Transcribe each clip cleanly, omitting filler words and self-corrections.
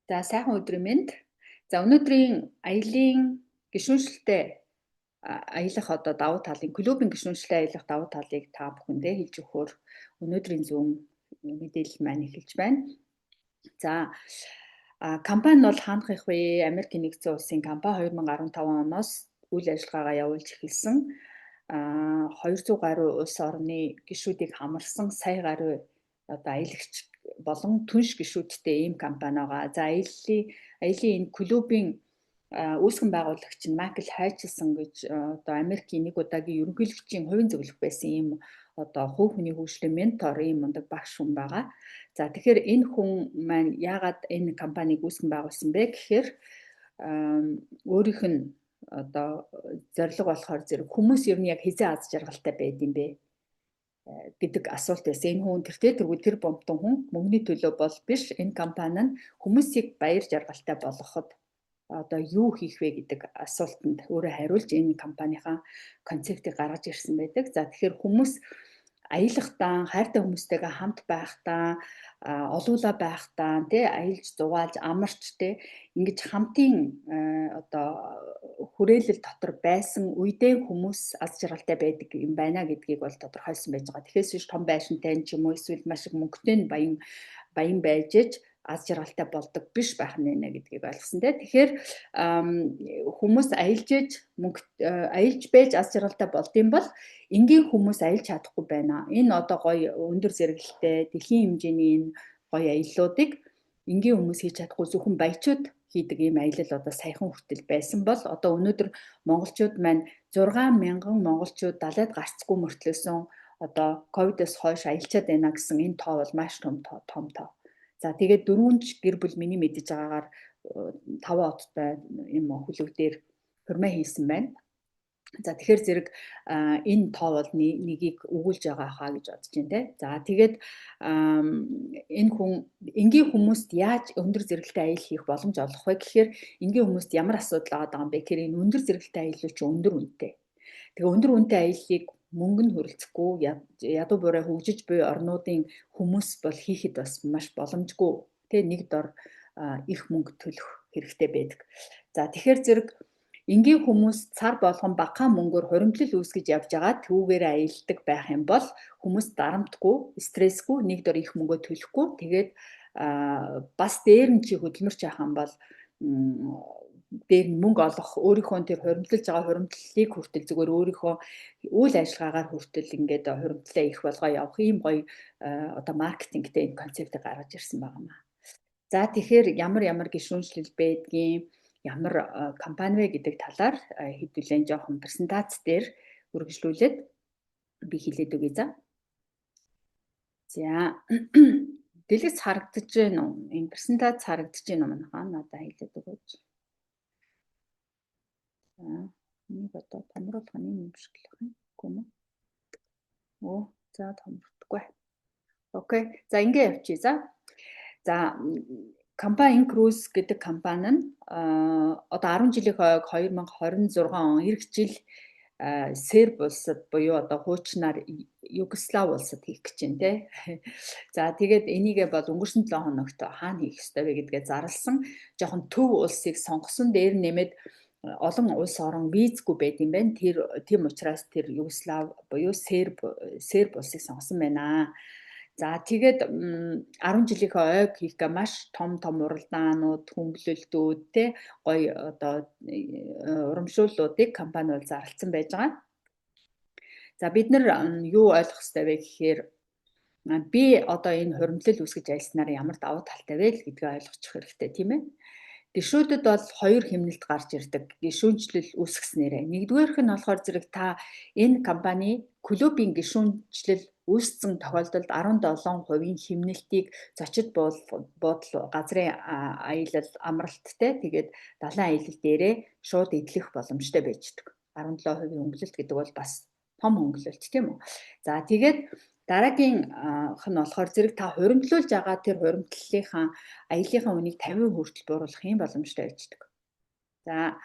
За сайхан өдрийн мэнд. За өнөөдрийн аялын гишүүнчлэлтэй аялах одоо давуу талын клубын гишүүнчлэлтэй аялах давуу талыг та бүхэндээ хэлж өгөхөөр өнөөдрийн Zoom мэдээлэл маань эхэлж байна. За компани бол хаанах их вэ? Америкийн нэгдсэн улсын компани 2015 оноос үйл ажиллагаагаа явуулж эхэлсэн. 200 гаруй улс орны гишүүдийг хамарсан сая гаруй одоо аялагч болон түнш гишүүдтэй ийм компани байгаа. За аялын энэ клубын үүсгэн байгуулагч нь Майкл Хайчилсон гэж одоо Америкийн нэг удаагийн ерөнхийлөгчийн хувийн зөвлөх байсан ийм одоо хувь хүний хөгжлийн ментор ийм мундаг багш хүн байгаа. За тэгэхээр энэ хүн маань яагаад энэ компанийг үүсгэн байгуулсан бэ гэхээр өөрийнх нь одоо зорилго болохоор зэрэг хүмүүс ер нь яг хизээ аз жаргалтай байд юм бэ гэдэг асуулт байсан. Энэ хүн тэр бомтон хүн мөнгөний төлөө бол биш. Энэ компани нь хүмүүсийг баяр жаргалтай болгоход одоо юу хийх вэ гэдэг асуултанд өөрөө хариулж энэ компанийнхаа концептыг гаргаж ирсэн байдаг. За тэгэхээр хүмүүс аялахдаа, хайртай хүмүүстэйгээ хамт байхдаа, олуула байхдаа, аялж зугаалж амарч ингэж хамтын одоо хүрээлэл дотор байсан үедээ хүмүүс аз жаргалтай байдаг юм байна гэдгийг бол тодорхойлсон байж байгаа. Тэгэхээр том байшинтай ч юм уу эсвэл маш их мөнгөтэй баян байж аз жаргалтай болдог биш байх нь нэ гэдгийг ойлгосон. Тэгэхээр хүмүүс аялж байж аз жаргалтай болдсон бол энгийн хүмүүс аялж чадахгүй байна. Энэ одоо гоё өндөр зэрэгэлтэй дэлхийн хэмжээний энэ гоё аяллуудыг энгийн хүмүүс хийж чадахгүй зөвхөн баячууд хийдэг ийм аялал одоо саяхан хүртэл байсан бол одоо өнөөдөр монголчууд маань 6,000 монголчууд далайд гарцгүй мөртлөөсөн одоо ковидоос хойш аялчаад байна гэсэн энэ тоо бол маш том тоо. За тэгээд 4 гэр бүл миний мэдэж байгаагаар 5 оттой юм хөлөг дээр хурмаа хийсэн байна. За тэгэхээр зэрэг энэ тоо бол нэгийг өгүүлж байгаа хаа гэж бодож байна те. За тэгээд энэ хүн энгийн хүмүүст яаж өндөр зэрэгэлтэй аялал хийх боломж олох вэ гэхээр энгийн хүмүүст ямар асуудал байгаа юм бэ гэхээр энэ өндөр зэрэгэлтэй аялал чинь өндөр үнэтэй. Тэгээ өндөр үнэтэй аяллыг мөнгө нь хөрөлцөхгүй ядуу буурай хөгжиж буй орнуудын хүмүүс бол хийхэд бас маш боломжгүй те нэг дор их мөнгө төлөх хэрэгтэй байдаг. За тэгэхээр зэрэг энгийн хүмүүс цар болгон багахан мөнгөөр хуримтлал үүсгэж явж байгаа түүгээр аялдаг байх юм бол хүмүүс дарамтгүй, стрессгүй нэг дор их мөнгө төлөхгүй тэгээд бас дээр нь чи хөдөлмөрч яах юм бол дээр нь мөнгө олох өөрийнхөө тэр хуримтлаж байгаа хуримтлалыг хүртэл зүгээр өөрийнхөө үйл ажиллагаагаар хүртэл ингээд хуримтлалаа их болгоо явах ийм гоё одоо маркетингтэй энэ концептыг гаргаж ирсэн байна. За тэгэхээр ямар гишүүнчлэл байдгийг ямар компани вэ гэдэг талаар хэдүүлэн жоохон презентац дээр үргэлжлүүлээд би хэлээд өгье за. За дэлгэц харагдаж байна уу? Энэ презентац харагдаж байна уу манайхаа? Надад хэлээд өгөөч. За нэг одоо томруулах нь юм шиг л байна. Үгүй мө. Оо за томрдоггүй. Окей. За ингээ явчихъя за. За компани Cruise гэдэг компани нь одоо 10 жилийн хойг 2026 он эх жил Серб улсад буюу одоо хуучнаар Югослав улсад хийх гэж байна те. За тэгээд энийгээ бол өнгөрсөн 7 хоногт хаана хийх ёстой вэ гэдгээ зарласан. Жохон төв улсыг сонгосон дээр нэмээд олон улс орон визгүй байд юм байна. Тийм учраас тэр Югослав буюу Серб улсыг сонгосон байна. За тэгээд 10 жилийнхээ ойг хийхгээ маш том уралдаанууд, хөнгөлөлтүүд те гоё одоо урамшууллуудыг компани бол зарласан байж байгаа. За бид нар юу ойлгох ёстой вэ гэхээр би одоо энэ хуримтлал үүсгэж ажилласнаар ямар давуу талтай вэ гэдгийг ойлгочих хэрэгтэй тийм ээ. Гишүүдэд бол 2 хэмнэлт гарч ирдэг. Гишүүнчлэл үүсгэснээрээ. Нэгдүгээрх нь болохоор зэрэг та энэ компани клубын гишүүнчлэл үүссэн тохиолдолд 17% хэмнэлтийг зочид буудал газрын аялал амралттай тэгээд далайн аялал дээрээ шууд эдлэх боломжтой байждаг. 17% хөнгөлөлт гэдэг бол бас том хөнгөлөлт тийм үү. За тэгээд дараагийн нь болохоор зэрэг та хуримтлуулж байгаа тэр хуримтлалынхаа аяллахаа үнийг 50% хүртэл бууруулах юм боломжтой байждаг. За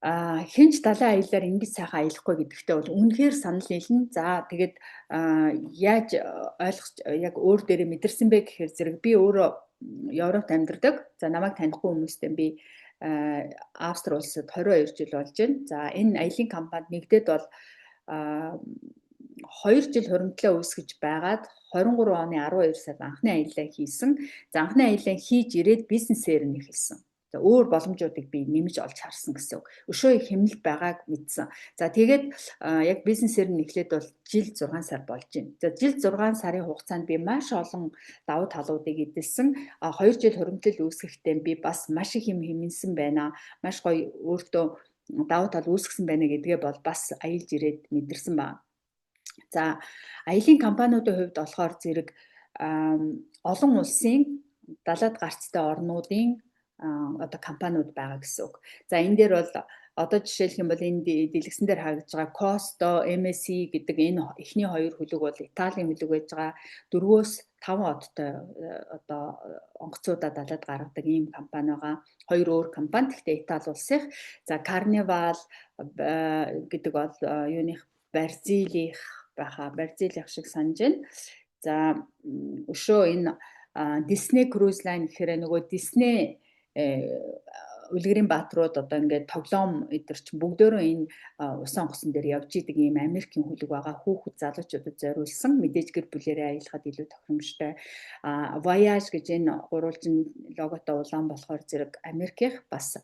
хинч далайн аяллаар ингэж сайхан аялахгүй гэдэгтээ бол үнэхээр санал нийлнэ. За тэгээд яаж ойлгох яг өөр дээрээ мэдэрсэн бэ гэхээр зэрэг би өөрөө Европт амьдардаг. За намайг танихгүй хүмүүстэй би Австри улсад 22 жил болж байна. За энэ аялын компанид нэгдээд бол 2 жил хуримтлаа үүсгэж байгаад 23 оны 12 сард анхны аяллаа хийсэн. За анхны аяллаа хийж ирээд бизнесээр нь эхэлсэн. За өөр боломжуудыг би нэмж олж харсан гэсэн үг. Өшөө их хэмнэлт байгааг мэдсэн. За тэгээд яг бизнесээр нь эхлээд бол жил 6 сар болж байна. За жил 6 сарын хугацаанд би маш олон давуу талуудыг эдэлсэн. 2 жил хуримтлал үүсгэхдээ би бас маш их юм хэмнэсэн байна. Маш гоё өөртөө давуу тал үүсгэсэн байна гэдгээ бол бас аялж ирээд мэдэрсэн байна. За аялын компаниудын хувьд болохоор зэрэг олон улсын далаад гарцтай орнуудын одоо компаниуд байгаа гэсэн үг. За энэ дээр бол одоо жишээлх юм бол энэ дэлгэсэн дээр харагдж байгаа Costo, MSC гэдэг энэ эхний хоёр хөлөг бол Италийн хөлөг байж байгаа. 4-5 одтой одоо онгоцуудаа далаад гаргадаг ийм компани байгаа. Хоёр өөр компани гэхдээ Итали улсынх. За Carnival гэдэг бол юуных Бразилийн Бразилийн шиг санаж байна. За өшөө энэ Disney Cruise Line гэхээр нөгөө Disney үлгэрийн баатрууд одоо ингээд тоглоом идэрч бүгдөө энэ усан онгоцон дээр явж идэг ийм Америкийн хөлөг байгаа. Хүүхэд залуучуудад зориулсан мэдээж гэр бүлээрээ аялахад илүү тохиромжтой. Voyage гэж энэ гурвалжин логотой улаан болохоор зэрэг Америкийнх бас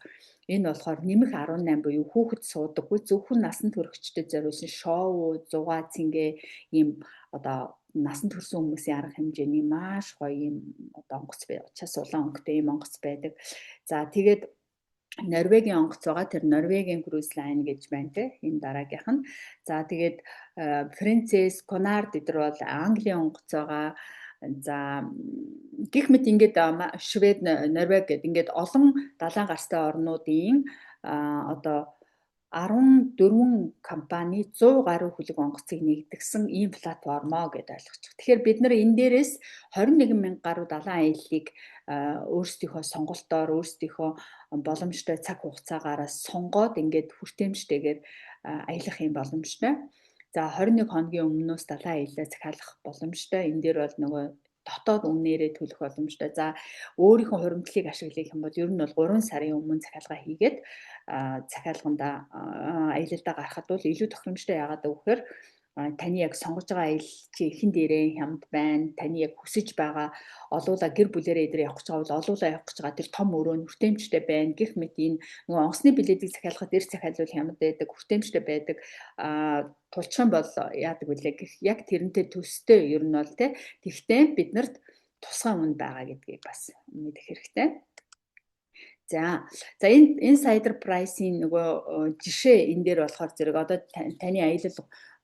энэ болохоор нэмэх 18 буюу хүүхэд суудаггүй зөвхөн насан туршидчдэд зориулсан шоу, зугаа цэнгээ ийм одоо насан туршсан хүмүүсийн арга хэмжээний маш гоё ийм одоо онгоц бай. Учаас улаан өнгөтэй ийм онгоц байдаг. За тэгээд Норвегийн онгоц байгаа. Тэр Норвегийн Cruise Line гэж байна те. Энэ дараагийнх нь. За тэгээд Princess, Cunard эдгээр бол Английн онгоц байгаа. За гэх мэт ингээд Швед, Норвег гэдэг ингээд олон далайн гарцтай орнуудын одоо 14 компани 100 гаруй хөлөг онгоцыг нэгдгсэн ийм платформоо гэдээ ойлгочих. Тэгэхээр бид нар энэ дээрээс 21,000 гаруй далайн аяллыг өөрсдийнхөө сонголтоор өөрсдийнхөө боломжтой цаг хугацаагаараа сонгоод ингээд хүртээмжтэйгээр аялах юм боломжтой. За 21 хоногийн өмнөөс далайн аяллаа захиалах боломжтой. Энэ дээр бол нөгөө дотоод үнээрээ төлөх боломжтой. За өөрийнхөө хуримтлалыг ашиглах юм бол ер нь бол 3 сарын өмнө захиалга хийгээд захиалганда аялалдаа гарахад бол илүү тохиромжтой яагаад гэвэл таны яг сонгож байгаа аялал чи эхэн дээрээ хямд байна. Таны яг хүсэж байгаа олуулаа гэр бүлээрээ эдгээр явах гэж байгаа бол олуулаа явах гэж байгаа тэр том өрөө нь хүртээмжтэй байна. Гэх мэт энэ нөгөө онгоцны билетийг захиалахад эрт захиалвал хямд байдаг, хүртээмжтэй байдаг. Тулчих юм бол яадаг вүлээ гэх яг тэрнтэй төстэй ер нь бол тий. Тэгвэл биднэрт тусгай үн байгаа гэдгийг бас мэдэх хэрэгтэй. За энэ insider price-ийн нөгөө жишээ энэ дээр болохоор зэрэг одоо таны аялал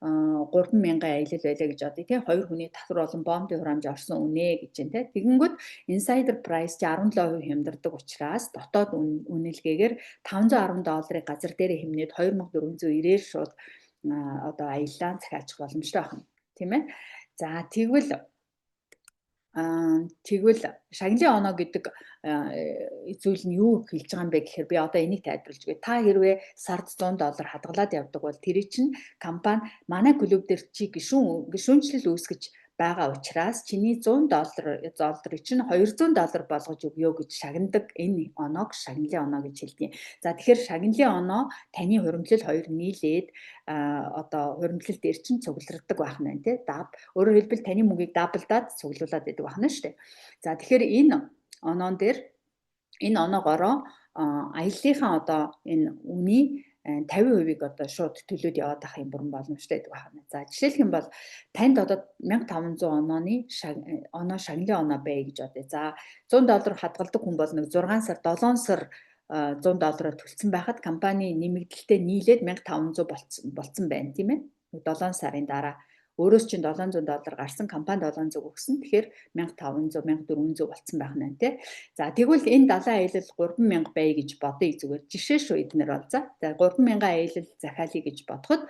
3,000 аялал байлаа гэж бодъё тий. 2 хүний татвар болон бомбын хураамж орсон үнэ гэж байна тий. Тэгэнгүүт insider price чи 17% хямдардаг учраас дотоод үнэлгээгээр $510 газар дээрээ хэмнээд 2,490-ээр шууд одоо аяллаа захиалчих боломжтой байна. Тийм ээ. За тэгвэл шагналын оноо гэдэг зүйл нь юу хэлж байгаа юм бэ гэхээр би одоо энийг тайлбарлаж өгье. Та хэрвээ сард $100 хадгалаад явдаг бол тэр чинь компани манай клуб дээр чи гишүүнчлэл үүсгэж байгаа учраас чиний $100 чинь $200 болгож өгье гэж шагнадаг энэ оноог шагналын оноо гэж хэлдэг. За тэгэхээр шагналын оноо таны хуримтлал хоёр нийлээд одоо хуримтлал дээр чинь цугларддаг байх нь тий. Өөрөөр хэлбэл таны мөнгийг даблдаад цуглуулад байдаг байх нь шүү дээ. За тэгэхээр энэ оноон дээр энэ оноогоороо аяллахаа одоо энэ үний 50%-ийг одоо шууд төлөөд яваад ах юм бүрэн боломжтой гэдэг байна. За жишээлх юм бол танд одоо 1500 онооны шагналын оноо бай гэж бодъё. За $100 хадгалдаг хүн бол нэг 6 сар 7 сар $100 төлсөн байхад компани нэмэгдэлтэй нийлээд 1500 болцсон байна тийм ээ. 7 сарын дараа өөрөөс чинь $700 гарсан компани $700 өгсөн. Тэгэхээр 1500 1400 болцсон байх нь тий. За тэгвэл энэ далайн аялал 3000 бай гэж бодъё зүгээр. Жишээ шүү эднэр бол за 3000 аялал захиалъя гэж бодоход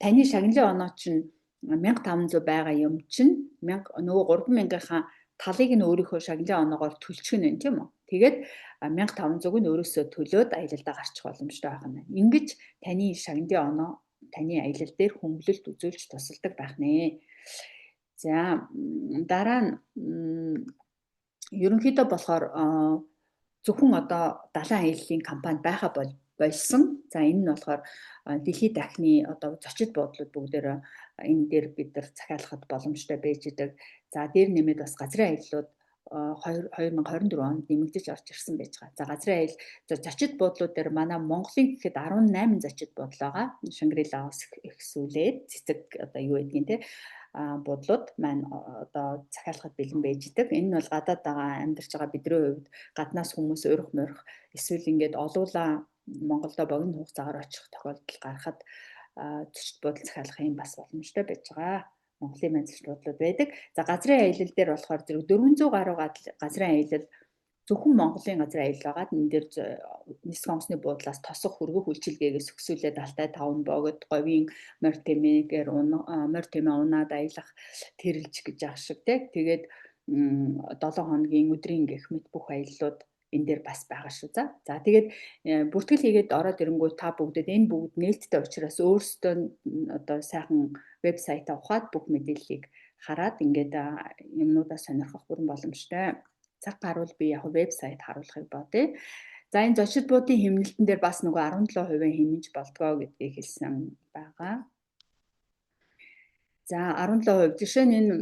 таны шагналын оноо чинь 1500 байгаа юм чинь нөгөө 3000-ийнхаа талыг нь өөрийнхөө шагналын оноогоор төлчих нь тийм үү. Тэгээд 1500 нь өөрөөсөө төлөөд аялалдаа гарчих боломжтой байх нь. Ингэж таны шагналын оноо таны аялал дээр хөнгөлөлт үзүүлж тусалдаг байх нэ. За дараа нь ерөнхийдөө болохоор зөвхөн одоо далайн аяллаа компани байха болсон. За энэ нь болохоор дэлхийд дахны одоо зочид буудлууд бүгдээр энэ дээр бид нар захиалахад боломжтой байж идэг. За дээр нэмээд бас газрын аяллууд 2024 онд нэмэгдэж орж ирсэн байж байгаа. За газрын аялал зочид буудлууд дээр манай Монголын гэхэд 18 зочид буудал байгаа. Шангрилаос ихсүүлээд цэцэг одоо юу гэдгийг те буудлууд маань одоо захиалахад бэлэн байж идэг. Энэ нь бол гадаад байгаа амьдарч байгаа бидний хувьд гаднаас хүмүүс уурах морих эсвэл ингээд олуулаа Монголдо богино хугацаагаар очих тохиолдол гарахад зочид буудал захиалах юм бас боломжтой байж байгаа. Монголын маань зочид буудлууд байдаг. За газрын аялал дээр болохоор зэрэг 400 гаруй газрын аялал зөвхөн Монголын газрын аялал байгаад энэ дээр нисэх онгоцны буудлаас тосох хөргөх үйлчилгээгээс өксүүлээд алтай 5 богод говийн морь тэмээгээр морь тэмээ унаад аялах тэрэлж гэж ах шиг тэгээд 7 хоногийн өдрийн гэх мэт бүх аяллууд энэ дээр бас байгаа шүү. За тэгээд бүртгэл хийгээд ороод ирэнгүүт та бүгдэд энэ бүгд нээлттэй учраас өөрсдөө одоо сайхан вебсайтаа ухаад бүх мэдээллийг хараад ингээд юмнуудаа сонирхох бүрэн боломжтой. Цаг гарвал би яг вебсайт харуулахыг бодъё. За энэ зочид буудын хэмнэлтэн дээр бас нөгөө 17% хэмнэж болдгоо гэдгийг хэлсэн байгаа. За 17% жишээ нь энэ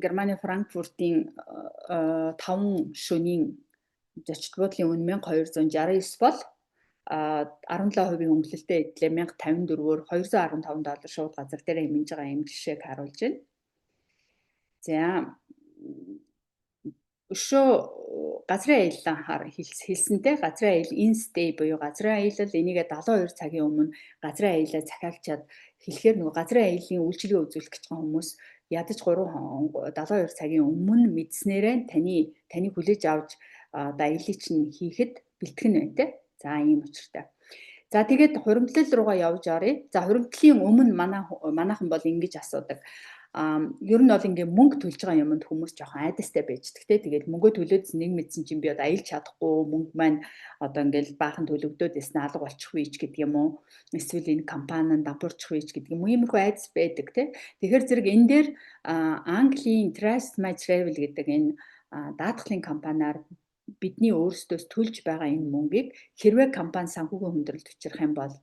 Германы Франкфуртын 5 шөнийн зочид буудлын үн 1269 бол 17% хөнгөлөлтөд эдлээ 1054-өөр $215 шууд газар дээр хэмнэж байгаа юм жишээг харуулж байна. За өшөө газрын аяллаа хэлсэнтэй газрын аялал инстей буюу газрын аялал энийгээ 72 цагийн өмнө газрын аяллаа захиалчаад хэлэхээр нөгөө газрын аяллаа үйлчилгээ үзүүлэх гэж байгаа хүмүүс ядаж 72 цагийн өмнө мэдснээрээ таны хүлээж авч аяллыг чинь хийхэд бэлтгэн байна те. За ийм учиртай. За тэгээд хуримтлал руугаа явж оръё. За хуримтлалын өмнө манайхан бол ингэж асуудаг. Ер нь бол ингээ мөнгө төлж байгаа юмд хүмүүс жоохон айдастай байж тэгтэй. Тэгээд мөнгөө төлөөд нэг мэдсэн чинь би одоо аялж чадахгүй мөнгө маань одоо ингээл баахан төлөгдөөд ясна алга болчихгүй ч гэдэг юм уу. Эсвэл энэ компани дампуурчих вэ гэдэг юм уу. Иймэрхүү айдас байдаг те. Тэгэхээр зэрэг энэ дээр Английн Trust My Travel гэдэг энэ даатгалын компаниар бидний өөрсдөөс төлж байгаа энэ мөнгийг хэрвээ компани санхүүгийн хүндрэлд учрах юм бол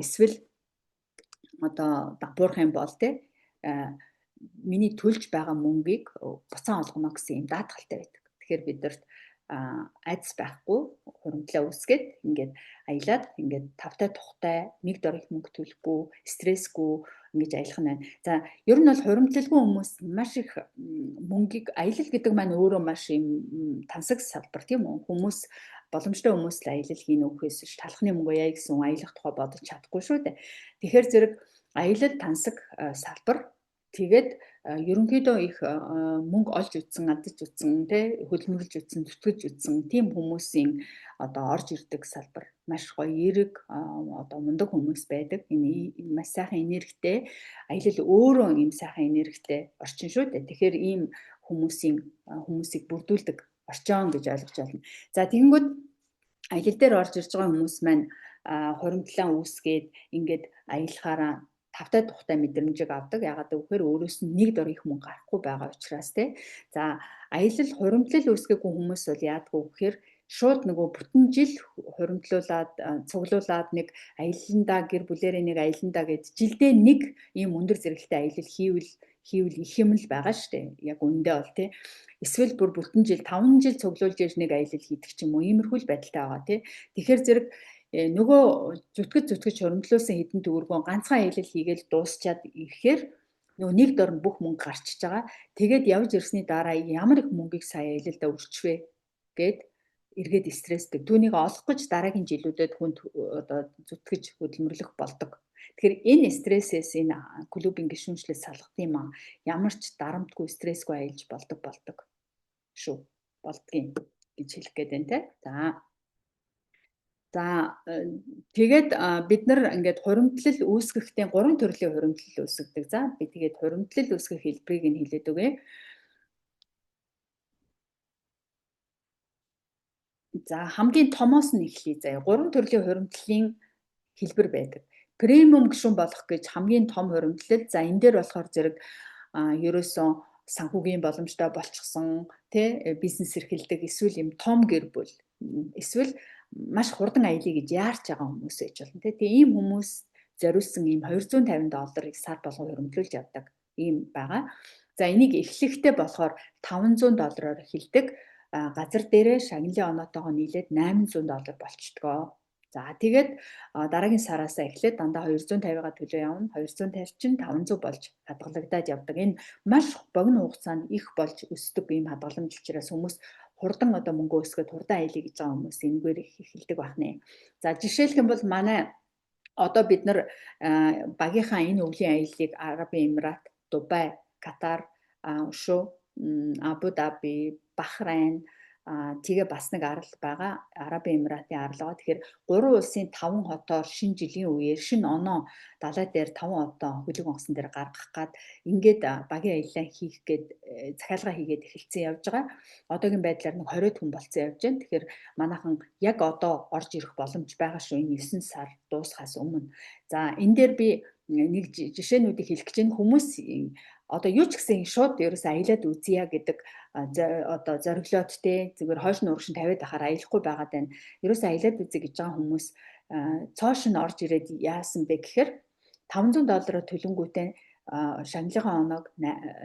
эсвэл одоо дампуурах юм бол те миний төлж байгаа мөнгийг буцаан олгоно гэсэн юм даатгалтай байдаг. Тэгэхээр бидэрт айдас байхгүй хуримтлаа үүсгээд ингээд аялаад ингээд тавтай тухтай нэг дор их мөнгө төлөхгүй стрессгүй ингэж аялах нь байна. За ер нь бол хуримтлалгүй хүмүүс маш их мөнгийг аялал гэдэг маань өөрөө маш юм тансаг салбар тийм үү? Хүмүүс боломжтой хүмүүс л аялал хийнэ үхээс талхны мөнгөө яа гэсэн аялах тухай бодож чадахгүй шүү дээ. Тэгэхээр зэрэг аялал тансаг салбар тэгээд ерөнхийдөө их мөнгө олж үтсэн, алдаж үтсэн, хөлмөрлж үтсэн, зүтгэж үтсэн тийм хүмүүсийн одоо орж ирдэг салбар маш гоё эерэг одоо мундаг хүмүүс байдаг. Энэ маш сайхан энергитэй аялал өөрөө ийм сайхан энергитэй орчин шүү дээ. Тэгэхээр ийм хүмүүсийг бүрдүүлдэг орчин гэж ойлгож байна. За тэгэнгүүт аялал дээр орж ирж байгаа хүмүүс маань хуримтлаа үүсгээд ингээд аялахаараа тавтай тухтай мэдрэмжийг авдаг. Ягаад гэвэл өөрөөс нь нэг дор их мөнгө гарахгүй байгаа учраас тий. За аялал хуримтлал үүсгээгүй хүмүүс бол яадгүй гэхээр шууд нөгөө бүтэн жил хуримтлуулаад цуглуулад нэг аялландаа гэр бүлэрээ нэг аялландаа гэж жилдээ нэг ийм өндөр зэрэглэлтэй аялал хийвэл их юм л байгаа штэ. Яг үндэ бол тий. Эсвэл бүр бүтэн жил 5 жил цуглуулж яж нэг аялал хийдэг ч юм уу. Иймэрхүү л байдалтай байгаа тий. Тэгэхээр зэрэг нөгөө зүтгэж хуримтлуулсан хэдэн төгрөгөө ганцхан аялал хийгээл дуусчаад ирэхээр нөгөө нэг дор нь бүх мөнгө гарчиж байгаа. Тэгээд явж ирсний дараа ямар их мөнгийг сая аялалдаа өрчвэ гэд эргээд стресстэй. Түүнийг олох гэж дараагийн жилүүдэд хүнд одоо зүтгэж хөдөлмөрлөх болдог. Тэгэхээр энэ стрессээс энэ клубын гишүүнчлэл салгах юм аа. Ямар ч дарамтгүй стрессгүй аялж болдог шүү. Болдгийн гэж хэлэх гээд байна те. За тэгээд бид нар ингээд хуримтлал үүсгэхдээ 3 төрлийн хуримтлал үүсгдэг. За би тэгээд хуримтлал үүсгэх хэлбэрийг нь хэлээд өгье. За хамгийн томоос нь эхлэе заяа. 3 төрлийн хуримтлалын хэлбэр байдаг. Премиум гишүүн болох гэж хамгийн том хуримтлал. За энэ дээр болохоор зэрэг ерөөсөн санхүүгийн боломжтой болчихсон бизнес эрхэлдэг эсвэл юм том гэр бүл эсвэл маш хурдан аялъя гэж яарч байгаа хүмүүс байж болно. Тэгээ ийм хүмүүс зориулсан ийм $250 сар болгон хуримтлуулж явдаг ийм байгаа. За энийг эхлэхдээ болохоор $500 эхэлдэг. Газар дээрээ шагналын оноотойгоо нийлээд $800 болчдгоо. За тэгээд дараагийн сараас эхлээд дандаа 250-га төлөө явна. 250 чинь 500 болж хадгалагдаад явдаг. Энэ маш богино хугацаанд их болж өсдөг ийм хадгаламж учраас хүмүүс хурдан мөнгө өсгөөд хурдан аялъя гэж байгаа хүмүүс энэгээр эхэлдэг байна. За жишээлх юм бол манай одоо бид нар багийнхаа энэ өвлийн аяллыг Арабын Эмират, Дубай, Катар, Абу Даби, Бахрейн тэгээ бас нэг арал байгаа Арабын Эмиратын аралгаа. Тэгэхээр 3 улсын 5 хотоор шинэ жилийн үеэр шинэ оноо далай дээр 5 хотоо хөлөг онгоцон дээр гаргах гад ингээд багийн аяллаа хийх гээд захиалга хийгээд эхэлсэн явж байгаа. Одоогийн байдлаар нэг 20 хүн болцсон явж байна. Тэгэхээр манайхан яг одоо орж ирэх боломж байгаа шүү энэ 9 сар дуусахаас өмнө. За энэ дээр би нэг жишээнүүдийг хэлэх гэж байна. Хүмүүс одоо юу ч гэсэн шууд ерөөсөө аялаад үзье гэдэг одоо зориглоод зүгээр хойш нууршин тавиад ахаар аялахгүй байгаад байна. Ерөөсөө аялаад үзье гэж байгаа хүмүүс цоош нь орж ирээд яасан бэ гэхээр $500 төлөнгүүтээ шагналынхаа оноог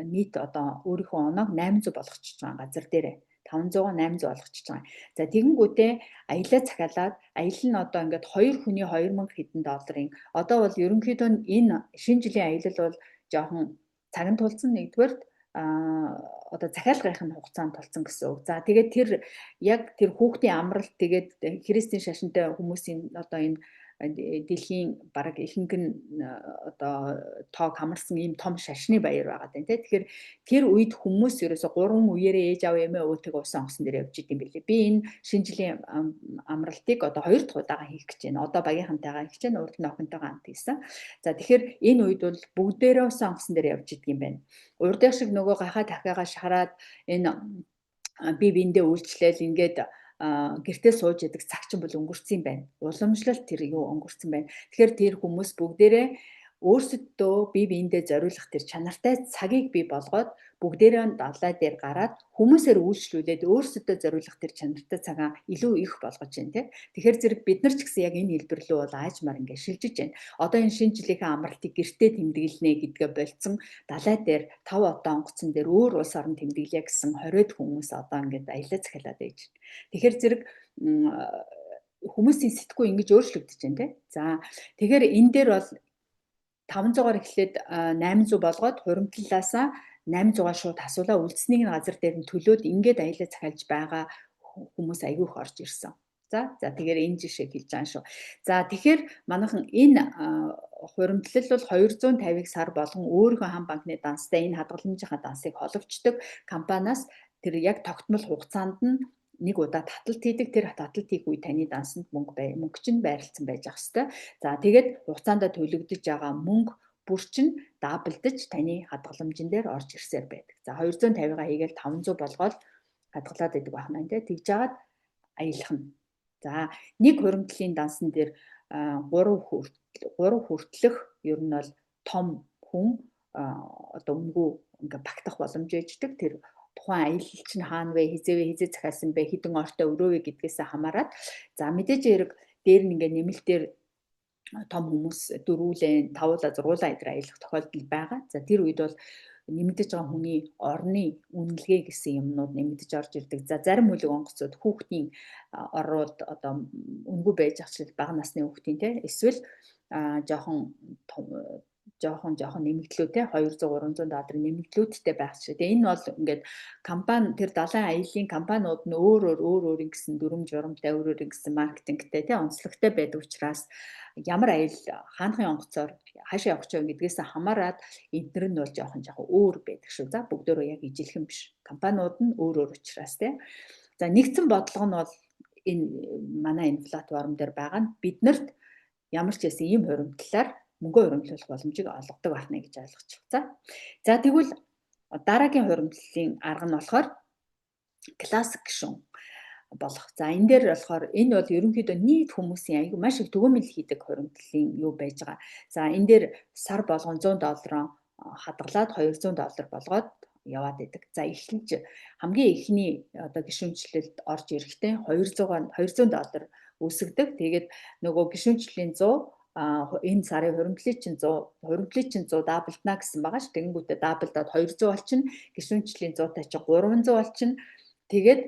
нийт одоо өөрийнхөө оноог 800 болгочихж байгаа газар дээрээ 500-га 800 болгочихж байгаа. За тэгэнгүүтээ аялаа захиалаад аялал нь одоо ингээд 2 хүний 2000 хэдэн долларын одоо бол ерөнхийдөө энэ шинэ жилийн аялал бол жоохон цагт тулцсан нэгдүгээр одоо захиалгын хугацаанд тулцсан гэсэн үг. За тэгээд тэр хүүхдийн амралт тэгээд христийн шашинтай хүмүүсийн одоо энэ дэлхийн бараг ихэнх нь одоо тоог хамарсан ийм том шашны баяр байгаа даа. Тэгэхээр тэр үед хүмүүс ерөөсө 3 үеэрээ ээж аав эмээ өвөтэйг усан онгоцон дээр явж идэм билээ. Би энэ шинэ жилийн амралтыг одоо 2 дахь удаага хийх гэж байна. Одоо багийнхантайгаа хийж байна, урд нь охинтойгоо хамт хийсэн. За тэгэхээр энэ үед бол бүгдээрээ усан онгоцон дээр явж идэг юм байна. Урдын шиг нөгөө гахаа дахиагаа шахараад энэ биендээ үйлчлээл ингээд гэртээ сууж яадаг цаг чинь бол өнгөрцөн юм байна. Уламжлалт тэр юу өнгөрцөн байна. Тэгэхээр тэр хүмүүс бүгдээрээ өөрсдөө биендээ зориулах тэр чанартай цагийг бий болгоод бүгдээрээ далай дээр гараад хүмүүсээр үйлчлүүлээд өөрсдөө зориулах тэр чанартай цагаа илүү их болгож байна. Тэгэхээр зэрэг бид нар ч гэсэн яг энэ хэлбэр рүү бол аажмаар ингээд шилжиж байна. Одоо энэ шинэ жилийнхээ амралтыг гэртээ тэмдэглэнэ гэдгээ болцсон далай дээр 5 отоо онгоцон дээр өөр улс орн тэмдэглэе гэсэн 20-д хүмүүс одоо ингээд аялаа захиалаад байж байна. Тэгэхээр зэрэг хүмүүсийн сэтгүү ингэж өөрчлөгдөж байна. За тэгэхээр энэ дээр бол 500-аар эхлээд 800 болгоод хуримтлалаасаа 800-аар шууд асуулаа үлдсэнийг нь газар дээр нь төлөөд ингээд аялаа захиалж байгаа хүмүүс аягүй их орж ирсэн. За тэгэхээр энэ жишээг хэлж байгаа шүү. За тэгэхээр манайхан энэ хуримтлал бол 250-ыг сар болгон өөрийнхөө хам банкны данстай энэ хадгаламжийнхаа дансыг холовчдог компаниас тэр яг тогтмол хугацаанд нь нэг удаа таталт хийдэг. Тэр таталт хийх үе таны дансанд мөнгө чинь байрлалцсан байж ах хэвээр. За тэгээд хугацаанд төлөгдөж байгаа мөнгө бүр чинь даблдаж таны хадгаламжин дээр орж ирсээр байдаг. За 250-га хийгээл 500 болгоод хадгалаад байдаг байна. Тэгж жагаад аялах нь. За нэг хуримтлалын дансан дээр 3 хүртэлх ер нь бол том хүн одоо өнгөө ингээ багтах боломж ээждэг. Тэр тухайн аялал чинь хаана вэ, хизээ захиалсан бэ, хідэн ортой өрөө вэ гэдгээс хамаарат. За мэдээж хэрэг дээр нь ингээ нэмэлтээр том хүмүүс дөрвүүлэн, тавуулаа, зургуулаа идэр аялах тохиолдол байгаа. За тэр үед бол нэмэгдэж байгаа хүний орны үнэлгээ гэсэн юмнууд нэмэгдэж орж ирдэг. За зарим хөлөг онгоцууд хүүхдийн орууд одоо үнгүй байж ах шиг бага насны хүүхдийн эсвэл жоохон нэмэгдлүүд $200-300 нэмэгдлүүдтэй байх шиг. Тэгээ энэ бол ингээд компани тэр далайн аяллаа компаниуд нь өөр ингэсэн дүрм журамтай өөр ингэсэн маркетингтэй онцлогтой байдаг учраас ямар аялал хаанхын онгоцоор хаашаа явах ч гэдгээс хамаарат эдгээр нь бол жоохон өөр байдаг шүү. За бүгдөө яг ижилхэн биш. Компаниуд нь өөр учраас За нэгдсэн бодлого нь бол энэ манай энэ платформ дээр байгаа нь биднэрт ямар ч байсан ийм хуримтлалаар мөнгө хуримтлуулах боломжийг олгодог байна гэж ойлгож байна. За тэгвэл дараагийн хуримтлалын арга нь болохоор классик гишүүн. болох. За энэ дээр болохоор энэ бол ерөнхийдөө нийт хүмүүсийн аягүй маш их төгөөмөл хийдэг хуримтлалын юу байж байгаа. За энэ дээр сар болгон $100 хадгалаад $200 болгоод яваад идэг. За эхлэж хамгийн эхний одоо гишүүнчлэлд орж ирэхдээ $200 үүсгдэг. Тэгээд нөгөө гишүүнчлийн 100 энэ сарын хуримтлалын 100 даблдна гэсэн байгаа ш. Тэгэнгүүтээ даблдаад 200 болчихно. Гишүүнчлийн 100-тай чи 300 болчихно. Тэгээд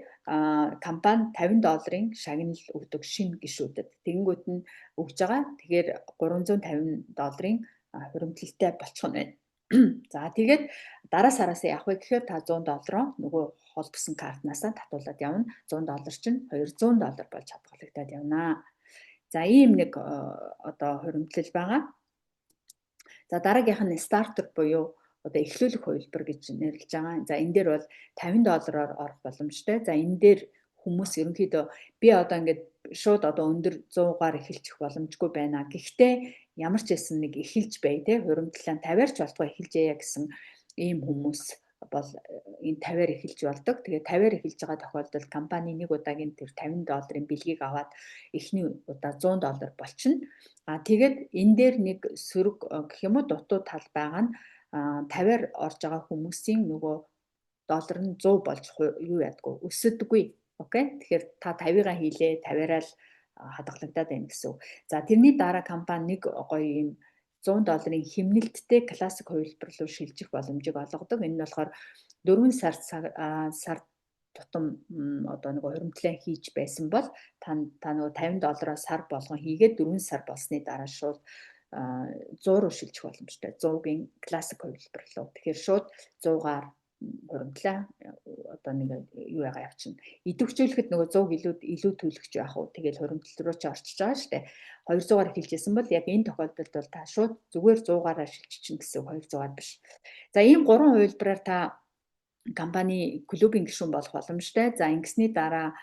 компани $50 шагнал өгдөг шинэ гишүүдэд. Тэгэнгүүт нь өгж байгаа. Тэгэхээр $350 хуримтлалтай болчих нь байна. За тэгээд дараа сараас явах вэ гэхээр та $100 нөгөө холбосон картнасаа татуулаад явна. $100 чинь $200 болж хадгалагдаад явна. За ийм нэг одоо хуримтлал байгаа. За дараагийнх нь стартер буюу одоо эхлүүлэх хувилбар гэж нэрлэж байгаа. За энэ дээр бол $50 орох боломжтой. За энэ дээр хүмүүс ерөнхийдөө би одоо ингээд шууд одоо өндөр 100-аар эхэлчих боломжгүй байна. Гэхдээ ямар ч байсан нэг эхэлж бай те хуримтлалаа 50-аар ч болтгоо эхэлж яа гэсэн ийм хүмүүс бол энэ 50-аар эхэлж болдог. Тэгээд 50-аар эхэлж байгаа тохиолдолд компани нэг удаагийн тэр $50 бэлгийг аваад эхний удаа $100 болчихно. Тэгээд энэ дээр нэг сөрөг гэх юм уу дутуу тал байгаа нь 50-аар орж байгаа хүмүүсийн нөгөө доллар нь 100 болж юу ядгүй өсөдөггүй. Окей. Тэгэхээр та 50-аа хийлээ 50-аараа л хадгалагдаад байна гэсэн. За тэрний дараа компани нэг гоё юм $100 хэмнэлттэй классик хувилбар руу шилжих боломжийг олгодог. Энэ нь болохоор 4 сар тутам одоо нэг хуримтлаа хийж байсан бол та нөгөө $50 сар болгон хийгээд 4 сар болсны дараа шууд 100 руу шилжих боломжтой. 100-гийн классик хувилбар руу. Тэгэхээр шууд 100-аар хуримтлаа одоо нэг юу яага явчихна. Идэвхжүүлэхэд нөгөө 100 илүү төлөгч яах вэ? Тэгэл хуримтлал руу ч орчиж байгаа шүү дээ. 200-аар эхэлжсэн бол яг энэ тохиолдолд бол та шууд зүгээр 100-аараа шилжчихнэ гэсэн 200-аар биш. За ийм 3 хувилбараар та компани клубын гишүүн болох боломжтой. За ингэсний дараа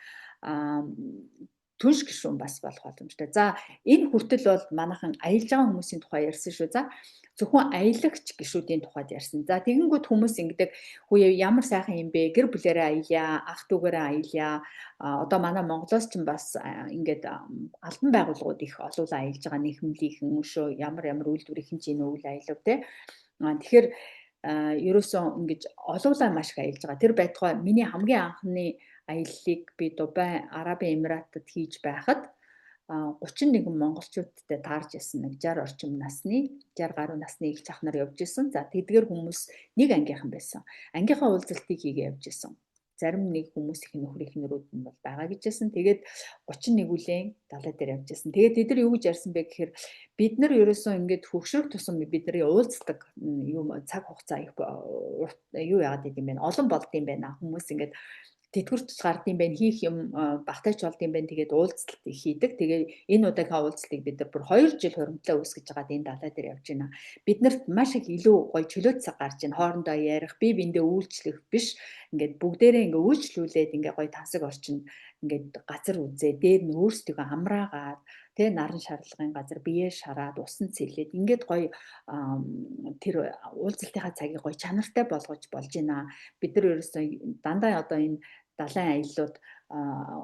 түнш гишүүн бас болох боломжтой. За энэ хүртэл бол манайхан аялж байгаа хүмүүсийн тухай ярьсан шүү. За зөвхөн аялагч гишүүдийн тухайд ярьсан. За тэгэнгүүт хүмүүс ингэдэг хөөе ямар сайхан юм бэ? Гэр бүлээрээ аялья, ах дүүгээрээ аялья. Одоо манай Монголоос ч бас ингээд албан байгууллагууд их олуулаа аялж байгаа нэхэмлийнхэн өшөө ямар үйлдвэрийн чинь өвөл аялав те. Тэгэхээр ерөөсөө ингэж олуулаа маш их аялж байгаа. Тэр байтугай миний хамгийн анхны аяллыг би Дубай, Арабын Эмиратад хийж байхад 31 монголчуудтай таарж исэн нэг 60 орчим насны 60 гаруй насны их чах нар явж исэн. За тэдгээр хүмүүс нэг ангийнхан байсан. Ангийнхаа уулзалтыг хийгээ явж исэн. Зарим нэг хүмүүс их нөхрийнхнэрүүд нь бол байгаа гэжсэн. Тэгээд 31 үлэн далай дээр явж исэн. Тэгээд тэд нар юу гэж ярьсан бэ гэхээр бид нар ерөөсөө ингээд хөгшрөх тусам бидний уулздаг юм цаг хугацаа их юу яагаад гэдэм бэ? Олон болд юм байна. Хүмүүс ингээд тэтгэврч гардыг байна, хийх юм багтаач болдсон байна. Тэгээд уулзалт хийдэг. Тэгээд энэ удаагийн уулзалтыг бид нар бүр 2 жил хуримтлаа үүсгэж байгаад энэ далай дээр явж байна. Биднэрт маш их илүү гоё чөлөөт цаг гарч ийн хоорондоо ярих, бие биендээ үйлчлэх биш. Ингээд бүгдээрээ ингээ үйлчлүүлээд ингээ гоё тансаг орчинд ингээд газар үзээ, дээр нь өөрсдөө амраагаад тэ наран шарлагын газар биеэ шараад усан цэлээд ингээд гоё тэр уулзалтынхаа цагийг гоё чанартай болгож болж байна. Бид нар ерөөсөө дандаа одоо энэ далайн аяллууд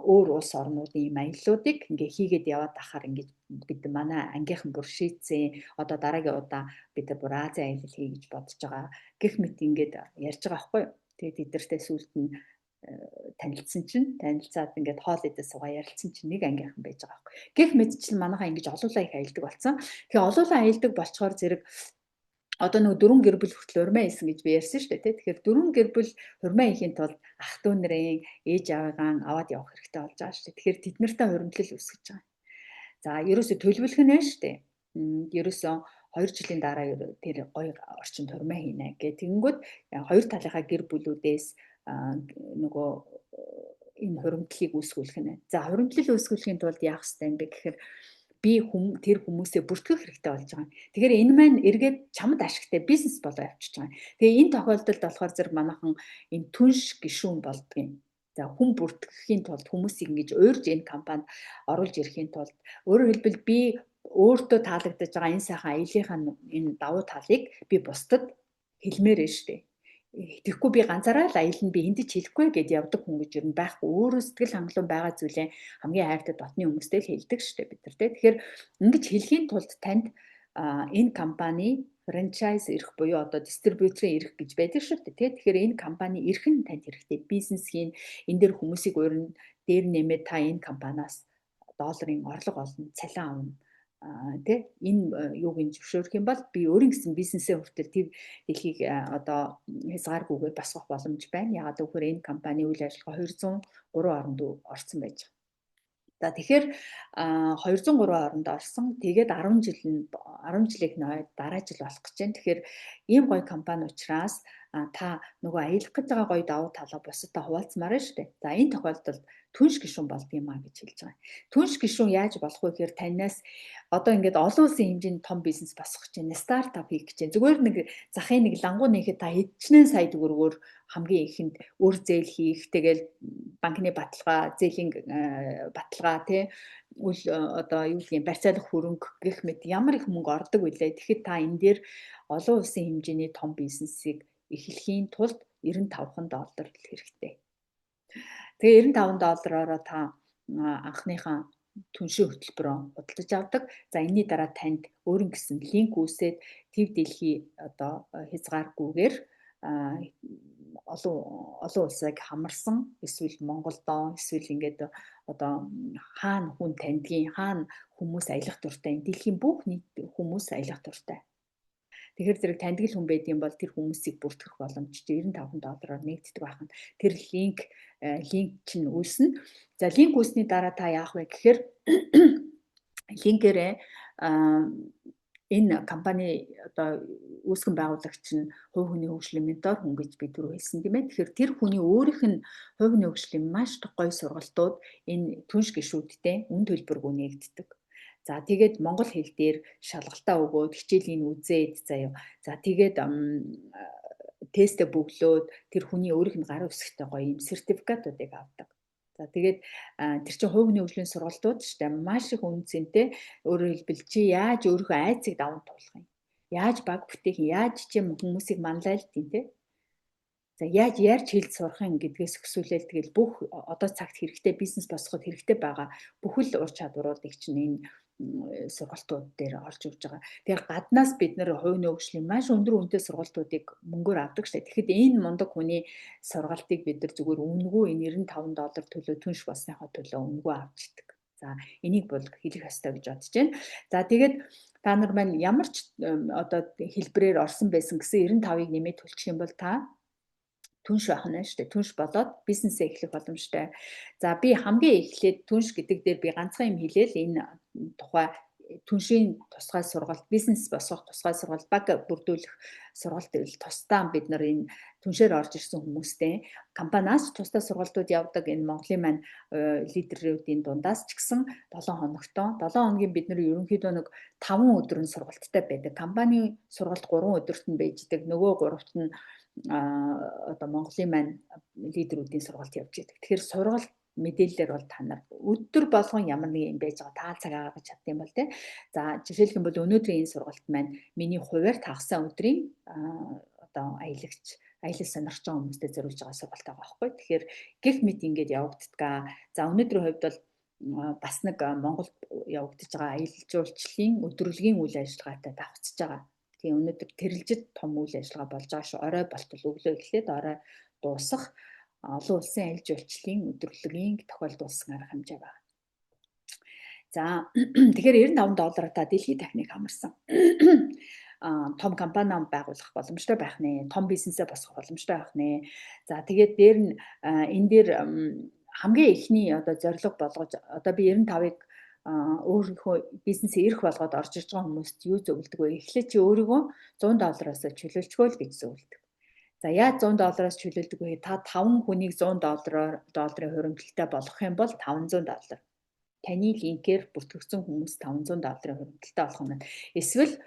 өөр улс орнуудын юм аяллуудыг ингээ хийгээд яваад ахаар ингээ бид манай ангийнхан бүр шийдсэн. Одоо дараагийн удаа бид нар бүр Азийн аялал хий гэж бодож байгаа. Гэх мэт ингээд ярьж байгаа байхгүй юу? Тэгээд эдгээртэй сүулт нь танилцаад ингээд хоол идэж суугаа ярилцсан чинь нэг ангийнхан байж байгаа байхгүй. Гэх мэтчил манайхаа ингэж олуулаа их аялдаг болсон. Тэгэхээр олуулаа аялдаг болчоор зэрэг одоо нэг 4 гэр бүл хүртэл урмаа хийсэн гэж би ярьсан шүү дээ тий. Тэгэхээр 4 гэр бүл урмаа хийхин тулд ах дүү нарын ээж аваагаан аваад явах хэрэгтэй болж байгаа шүү дээ. Тэгэхээр тэд нартай хуримтлал үүсгэж байгаа. За ерөөсө төлөвлөх нь шүү дээ. Ерөөсөө 2 жилийн дараа тэр гоё орчинд урмаа хийнэ гэх тэгэнгүүт хоёр талынхаа гэр бүлүүдээс нөгөө энэ хуримтлалыг үүсгүүлэх нь. За хуримтлал үүсгүүлэхийн тулд яах ёстой юм бэ гэхээр би тэр хүмүүсээ бүртгэх хэрэгтэй болж байгаа. Тэгэхээр энэ маань эргээд чамд ашигтай бизнес болоо явчихж байгаа. Тэгээ энэ тохиолдолд болохоор зэрэг манайхан энэ түнш гишүүн болдгийн. За хүн бүртгэхийн тулд хүмүүсийг ингэж уурж энэ компанид оруулж ирэхийн тулд өөрөөр хэлбэл би өөртөө таалагдж байгаа энэ сайхан аяллахаа энэ давуу талыг би бусдад хэлмээр нь штэ. Тэгэхгүй би ганцаараа л аялна, би энд ч хэлэхгүй гэдээ явдаг хүн гэж юу байхгүй. Өөрөө сэтгэл хангалуун байгаа зүйлээ хамгийн хайртай дотны хүмүүстэй л хэлдэг шүү дээ бид нар тий. Тэгэхээр ингэж хэлхийн тулд танд энэ компани франчайз ирэх буюу одоо дистрибьюторын ирэх гэж байдаг шүү дээ тий. Тэгэхээр энэ компани ирэх нь танд хэрэгтэй. Бизнес хийн, энэ дээр хүмүүсийг урьна, дээр нэмээд та энэ компаниас долларын орлого олно, цалин авна. Тэ энэ юуг нь зөвшөөрөх юм бол би өөрийн гэсэн бизнесээ хүртэл тэр дэлхийг одоо хязгааргүйгээр басгах боломж байна. Яагаад гэвэл энэ компани үйл ажиллагаа 203 оронд орсон байж байгаа. За тэгэхээр 203 оронд орсон. Тэгээд 10 жилийнх нь дараа жил болох гэж байна. Тэгэхээр ийм гоё компани учраас та нөгөө аялах гэж байгаа гоё давуу талаа бусадтай хуваалцмаар шүү дээ. За энэ тохиолдолд түнш гишүүн болдгиймаа гэж хэлж байгаа. Түнш гишүүн яаж болох вэ гэхээр танаас одоо ингээд олон улсын хэмжээний том бизнес босгох гэж байна. Стартап хийх гэж байна. Зүгээр нэг захын нэг лангуу нэхэд та хэдчнээ сая төгрөгөөр хамгийн ихэнд өр зээл хийх, тэгэл банкны баталгаа, зээлийн баталгаа тий үл одоо юу гэдгийг барьцаалах хөрөнгө гэх мэт ямар их мөнгө ордог вүлээ. Тэгэхэд та энэ дээр олон улсын хэмжээний том бизнесийг эхлэхийн тулд $95 хэрэгтэй. Тэгээ $95-ороо та анхныхаа түншийн хөтөлбөрөөр худалдаж авдаг. За энэний дараа танд өөрийн гэсэн линк үүсээд төв дэлхий одоо хязгааргүйгээр олон улсыг хамарсан эсвэл Монголдоо эсвэл ингээд одоо хаана хүн таньдгийн хаана хүмүүс аялах дуртай дэлхийн бүх нийт хүмүүс аялах дуртай. Тэгэхээр зэрэг таньдаг хүн байдгийн бол тэр хүмүүсийг бүртгэх боломж $95-оор нэгддэг байна. Тэр линк чинь үүснэ. За линк үүсний дараа та яах вэ гэхээр линкээрээ энэ компани одоо үүсгэн байгуулагч нь хувь хүний хөгжлийн ментор хүн гэж би түрүү хэлсэн тийм ээ. Тэгэхээр тэр хүний өөрийнх нь хувь хүний хөгжлийн маш гоё сургалтууд энэ түнш гишүүдтэй үн төлбөргүй нэгддэг. За тэгээд монгол хэл дээр шалгалтаа өгөөд хичээлийн үзээд заяа. За тэгээд тестэ бөглөөд тэр хүний өөрийнх нь гарын үсгтэй гоё юм сертификатуудыг авдаг. За тэгээд тэр чинь хувь хүний хөгжлийн сургалтууд шүү дээ. Маш их үнцэнтэй. Өөрөөр хэлбэл чи яаж өөрийнхөө айцыг даван туулах юм? Яаж баг бүтээх юм? Яаж чи хүмүүсийг манлайлдیں۔ Тэ? За яаж ярьж хэлж сурах юм гэдгээс өсвөлээл тэгэл бүх одоо цагт хэрэгтэй бизнес босгоход хэрэгтэй байгаа бүхэл ур чадваруудыг чинь энэ сургалтууд дээр олж өгч байгаа. Тэгэхээр гаднаас бид нэр хувь нөхцөлийн маш өндөр үнэтэй сургалтуудыг мөнгөөр авдаг шээ. Тэгэхэд энэ мундаг хүний сургалтыг бид нар зүгээр үнэгүй энэ $95 төлөө түнш болсныхоо төлөө үнэгүй авчдаг. За энийг бол хэлэх ёстой гэж бодож байна. За тэгээд та нар маань ямар ч одоо хэлбэрээр орсон байсан гэсэн 95-ыг нэмээд төлчих юм бол та түнш байх нь шүү дээ. Түнш болоод бизнесээ эхлэх боломжтой. За би хамгийн эхлээд түнш гэдэг дээр би ганцхан юм хэлээл энэ тухай түншийн тусгай сургалт, бизнес босгох тусгай сургалт, баг бүрдүүлэх сургалт гэвэл тусдаа бид нар энэ түншээр орж ирсэн хүмүүстэй компаниас тусдаа сургалтууд явдаг энэ Монголын маань лидерүүдийн дундаас ч гэсэн 7 хоногтой 7 хоногийн бид нар ерөнхийдөө нэг 5 өдрийн сургалттай байдаг. Компани сургалт 3 өдөрт нь байждаг. Нөгөө 3-т нь одоо Монголын маань лидерүүдийн сургалт явж байдаг. Тэгэхээр сургалт мэдээлэлээр бол та нар өдөр болгон ямар нэг юм байж байгаа цаг гаргаж чаддаг юм бол тий. За жишээлх юм бол өнөөдрийн энэ сургалт маань миний хуваар тагсан өдрийн одоо аялал сонирхож байгаа хүмүүстэй зориулж байгаа сургалт байгаа байхгүй. Тэгэхээр гэх мэт ингэж явагддаг. За өнөөдрийн хувьд бол бас нэг Монголд явагдаж байгаа аялал жуулчлалын өдрөлгийн үйл ажиллагаатай давхцаж байгаа. Тийм өнөөдөр тэрэлжид том үйл ажиллагаа болж байгаа шүү. Орой болтол өглөө эхлээд орой дуусах олон улсын аялал жуулчлалын өдрөлгийн тохиолдуулсан арга хэмжээ байна. За тэгэхээр $95 та дэлхийд дахныг хамарсан. Том компани байгуулах боломжтой байх нэ, том бизнесээ босгох боломжтой байх нэ. За тэгээд дээр нь энэ дээр хамгийн эхний одоо зорилго болгож одоо би 95-ыг өөрийнхөө бизнесээ эрх болгоод орж ирж байгаа хүмүүст юу зөвлөдөг вэ? Эхлээд чи өөрийгөө $100-аас чөлөөлчихөө л гэж зөвлөдөг. За яаж $100-аас чөлөөлдөг вэ? Та 5 хүнийг $100-ын хуримтлалтай болгох юм бол $500. Таны линкээр бүртгэгдсэн хүмүүс $500-ын хуримтлалтай болох юм байна. Эсвэл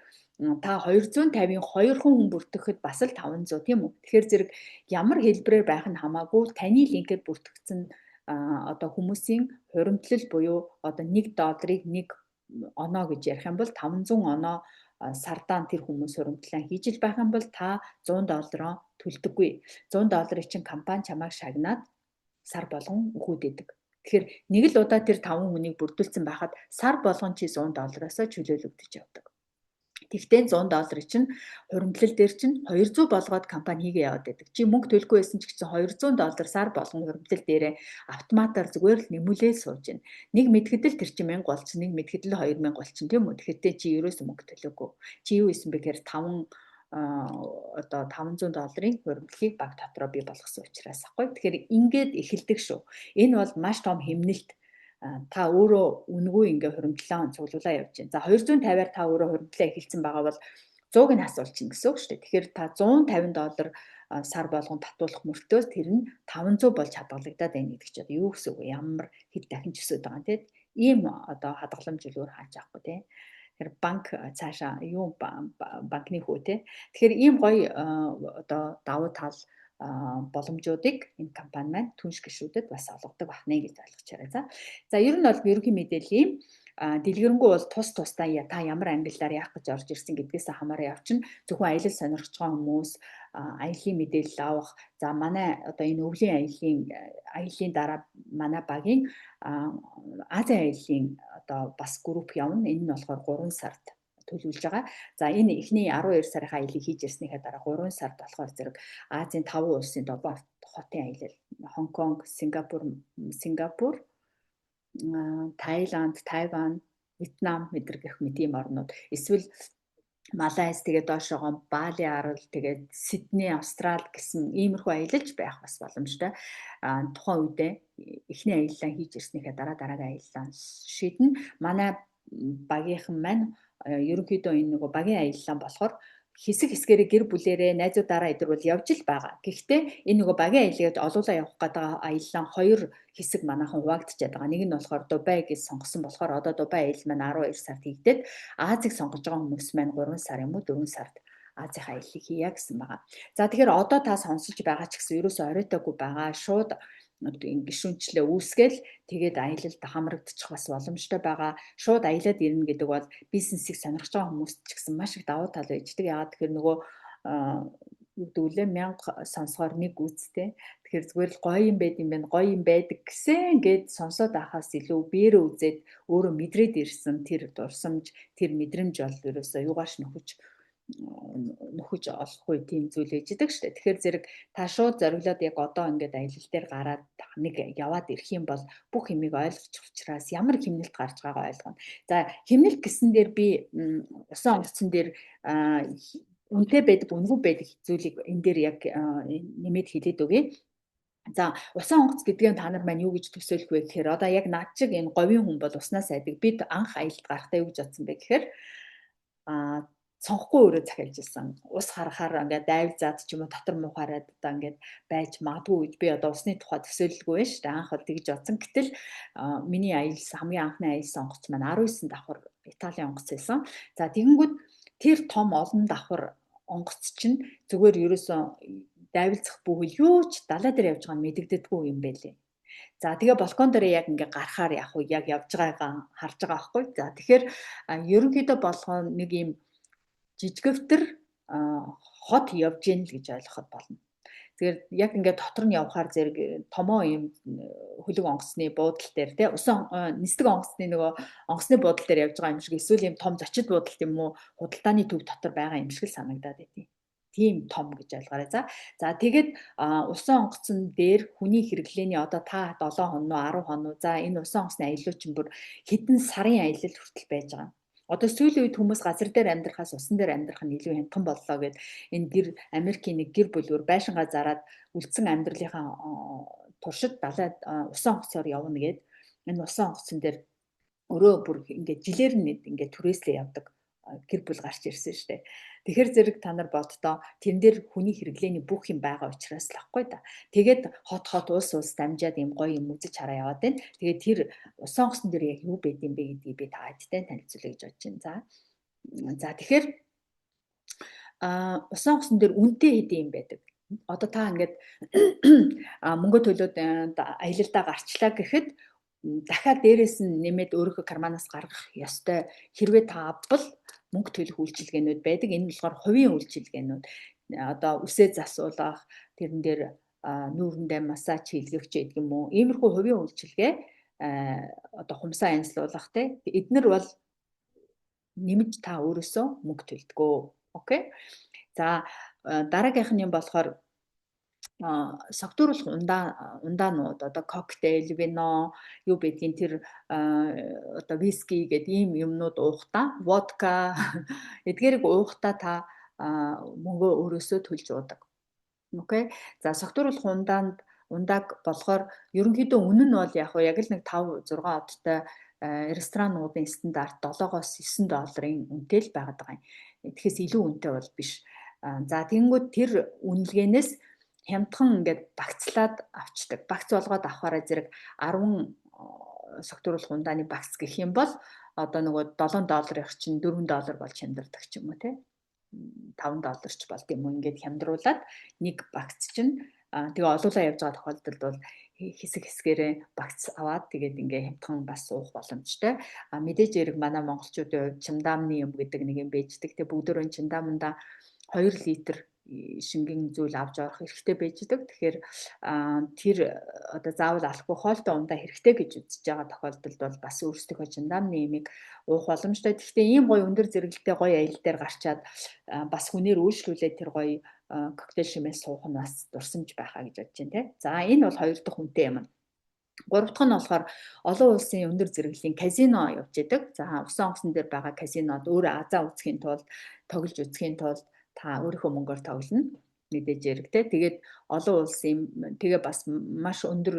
та 250-ын 2 хүн бүртгэхэд бас л 500 тийм үү? Тэгэхээр зэрэг ямар хэлбэрээр байх нь хамаагүй таны линкээр бүртгэгдсэн одоо хүмүүсийн хуримтлал буюу одоо $1 1 оноо гэж ярих юм бол 500 оноо сардаа тэр хүмүүс хуримтлаа хийж л байх юм бол та $100 төлдөггүй. $100 чинь компани чамайг шагнаад сар болгон өгөөд идэг. Тэгэхээр нэг л удаа тэр 5 хүнийг бүрдүүлсэн байхад сар болгон чи $100-аас чөлөөлөгдөж явдаг. Тэгтээ $100 чинь хуримтлал дээр чинь 200 болгоод компани хийгээ яваад байдаг. Чи мөнгө төлөхгүй байсан ч гэсэн $200 сар болгон хуримтлал дээрээ автоматар зүгээр л нэмүүлээд сууж байна. Нэг мэдгэд л тэр чинь 1000 болчихсон, нэг мэдгэд л 2000 болчихсон тийм үү? Тэгэхээр чи ерөөсөө мөнгө төлөөгүй. Чи юу хийсэн бэ гэхээр одоо $500 хуримтлалыг баг дотроо бий болгосон учраас ахгүй. Тэгэхээр ингээд эхэлдэг шүү. Энэ бол маш том хэмнэлт. Та өөрөө үнгүй ингээ хуримтлаа цуглуулаа явж байна. За 250-аар та өөрөө хуримтлаа эхэлсэн байгаа бол 100-ыг нь асуулчихна гэсэн үг шүү дээ. Тэгэхээр та $150 сар болгон татуулах мөртөө тэр нь 500 болж хадгалагдаад байна гэдэг чинь юу гэсэн үг вэ? Ямар хэд дахин ч өсөд байгаа тийм. Ийм одоо хадгаламж үлгэр хааж авахгүй тийм. Тэгэхээр банк цаашаа юу банкны хөө тийм. Тэгэхээр ийм гоё одоо давуу тал боломжуудыг энэ компани маань түнш гишүүдэд бас олгодог байна гэж ойлгож байна. За ер нь бол ерөнхий мэдээллийн дэлгэрэнгүй бол тус тусдаа та ямар ангиллаар яах гэж орж ирсэн гэдгээс хамаараа явчихна. Зөвхөн аялал сонирхож байгаа хүмүүс аяллийн мэдээлэл авах. За манай одоо энэ өвлийн аяллийн дараа манай багийн Азийн аяллийн одоо бас групп явна. Энэ нь болохоор 3 сард төлөвлөж байгаа. За энэ эхний 12 сарын аяллыг хийж ирснийхээ дараа 3 сард болохоор зэрэг Азийн 5 улсын доо хотын аялал Хонконг, Сингапур, Таиланд, Тайван, Вьетнам мэдрэг гэх мэт ийм орнууд. Эсвэл Малайз тэгээд доошогоо Бали арал тэгээд Сидней, Австрал гэсэн иймэрхүү аялалж байх бас боломжтой. Тухайн үедээ эхний аяллаа хийж ирснийхээ дараа дараагийн аяллаа шийднэ. Манай багийнхан маань ерөнхийдөө энэ нөгөө багийн аяллаа болохоор хэсэг хэсгээрээ гэр бүлээрээ найзуудаараа эдэр бол явж л байгаа. Гэхдээ энэ нөгөө багийн аяллаад олуулаа явах гэдэг аяллаа 2 хэсэг манайхан хуваагдчихад байгаа. Нэг нь болохоор Дубай гэж сонгосон болохоор одоо Дубай аялал маань 12 сард хийгдээд Азийг сонгож байгаа хүмүүс маань 3 сар юм уу 4 сард Азийн аяллыг хийя гэсэн байгаа. За тэгэхээр одоо та сонсож байгаа ч гэсэн ерөөсөө оройтойгүй байгаа. Шууд гишүүнчлээ үүсгээл тэгээд аялалд хамрагдчих бас боломжтой байгаа. Шууд аялаад ирнэ гэдэг бол бизнесийг сонирхож байгаа хүмүүст ч гэсэн маш их давуу тал байждаг. Яагаад тэгэхээр нөгөө дүүлээ 1000 сонсохоор нэг үзтэй. Тэгэхээр зүгээр л гоё юм байд юм байна, гоё юм байдаг гэсэн гээд сонсоод байхаас илүү биерээ үзээд өөрөө мэдрээд ирсэн тэр дурсамж, тэр мэдрэмж бол ерөөсөө юугаарч нөхөж олохгүй тийм зүйл ээждэг штэ. Тэгэхээр зэрэг та шууд зориглоод яг одоо ингээд аялал дээр гараад нэг яваад ирэх юм бол бүх юмыг ойлгочих учраас ямар хэмнэлт гарч байгаагаа ойлгоно. За хэмнэлт гэсэн дээр би усан онгоцон дээр үнэтэй байдаг, үнгүй байдаг зүйлийг энэ дээр яг нэмээд хэлээд өгье. За усан онгоц гэдгийг та нар маань юу гэж төсөөлөх вэ гэхээр одоо яг над шиг энэ говийн хүн бол уснаас айдаг. Бид анх аялалд гарахдаа юу гэж бодсон бэ гэхээр цонхгүй өөрөө захиалж ирсэн. Ус харахаар ингээд дайв заад ч юм уу дотор муухаараад одоо ингээд байж магадгүй гэж би одоо усны тухай төсөөлөлгүй шүү дээ. Анх бол тэгж бодсон. Гэтэл миний аялсан хамгийн анхны аялсан онгоц маань 19 давхар Италийн онгоц байсан. За тэгэнгүүт тэр том олон давхар онгоц чинь зүгээр ерөөсөө дайвилзах бүхэл юу ч далай дээр явж байгаа нь мэдэгддэггүй юм байлээ. За тэгээ балкон дээр яг ингээ гарахаар яг явж байгаагаа харж байгаа байхгүй. За тэгэхээр ерөнхийдөө болгоно нэг юм жижигвтер хот явж гин л гэж ойлгоход болно. Тэгэхээр яг ингээд дотор нь явхаар зэрэг томоо юм хөлөг онгоцны буудлын дээр тий усан нисдэг онгоцны нөгөө онгоцны буудлын дээр явж байгаа юм шиг эсвэл юм том зочид буудлт юм уу худалдааны төв дотор байгаа юм шиг л санагдаад байдیں۔ Тийм том гэж ойлгоорой. За тэгээд усан онгоцон дээр хүний хэрэглээний одоо та 7 хоног 10 хоног за энэ усан онгоцны аялал чинь бүр хэдэн сарын аялал хүртэл байж байгаа. Одоо сүүлийн үед хүмүүс газар дээр амьдрахаас усан дээр амьдрах нь илүү хямдхан боллоо гэд энэ Америкийн нэг гэр бүлээр байшингаа зараад үлдсэн амьдралынхаа туршид далайд усан онгоцоор явна гэд энэ усан онгоцон дээр өрөө бүр ингээд жилээр нь ингээд түрээслээ явдаг гэр бүл гарч ирсэн шүү дээ. Тэгэхээр зэрэг та нар боддоо тэрэн дээр хүний хэрэглээний бүх юм байгаа учраас л ахгүй да. Тэгээд хот улс дамжаад юм гоё юм үзэж хараа яваад байна. Тэгээд тэр усан онгоцон дээр яг юу байд юм бэ гэдгийг би та хэдтэй танилцуулъя гэж бодож байна. За тэгэхээр усан онгоцон дээр үнэтэй хэдийн юм байдаг. Одоо та ингээд мөнгө төлөөд аялалдаа гарчлаа гэхэд дахиад дээрээс нь нэмээд өөрийнхөө карманаас гаргах ёстой. Хэрвээ та авбал мөнгө төлөх үйлчилгээнүүд байдаг. Энэ болохоор хувийн үйлчилгээнүүд. Одоо үсээ засуулах, тэрэн дээр нүүрэндээ массаж хийлгэх ч гэдэг юм уу. Иймэрхүү хувийн үйлчилгээ одоо хумсаа янзлуулах те. Эднэр бол нэмж та өөрөөсөө мөнгө төлдгөө. Окей. За дараагийнх нь юм болохоор согтууруулах ундаанууд одоо коктейл, вино, юу гэдгийг тэр одоо виски гэдэг ийм юмнууд уухта, водка эдгээрийг уухта та мөнгөө өөрөөсөө төлж уудаг. Окей. За согтууруулах ундааг болохоор ерөнхийдөө үнэ нь бол яг л нэг 5 6 одтой ресторануудын стандарт $7-9 үнэтэй л байгаад байгаа юм. Тэгэхээс илүү үнэтэй бол биш. За тэгэнгүүт тэр үнэлгээнээс хямдхан ингээд багцлаад авчдаг. Багц болгоод авахаараа зэрэг 10 согтууруулах ундааны багц гэх юм бол одоо нөгөө $7 чинь $4 болж хямдардаг ч юм уу те. $5 ч болд юм уу ингээд хямдруулаад нэг багц чинь тэгээ олуулаа явж байгаа тохиолдолд бол хэсэг хэсгээрээ багц аваад тэгээд ингээ хямдхан бас уух боломжтой. Мэдээж эрэг манай монголчуудын хувьд чимдаамны юм гэдэг нэг юм байждаг. Тэгээ бүгдөө чимдааманда 2 литр шингэн зүйл авч орох хэрэгтэй байждаг. Тэгэхээр тэр одоо заавал алкогольтой ундаа хэрэгтэй гэж үзэж байгаа тохиолдолд бол бас өөрсдийнхөө чимдаамны ямиг уух боломжтой. Гэхдээ ийм гоё өндөр зэрэгэлтэй гоё аялал дээр гарчаад бас хүнээр үйлчлүүлээд тэр гоё коктейл шимээс суух нь бас дурсамж байхаа гэж бодож байна те. За энэ бол 2 дахь үнэтэй юм. 3 дахь нь болохоор олон улсын өндөр зэрэглэлийн казино явж идэг. За усан онгоцон дээр байгаа казинод өөрөө азаа үзэхийн тулд, тоглож үзэхийн тулд та өөрийнхөө мөнгөөр тоглоно. Мэдээж эрэгтэй. Тэгээд олон улсын тэгээ бас маш өндөр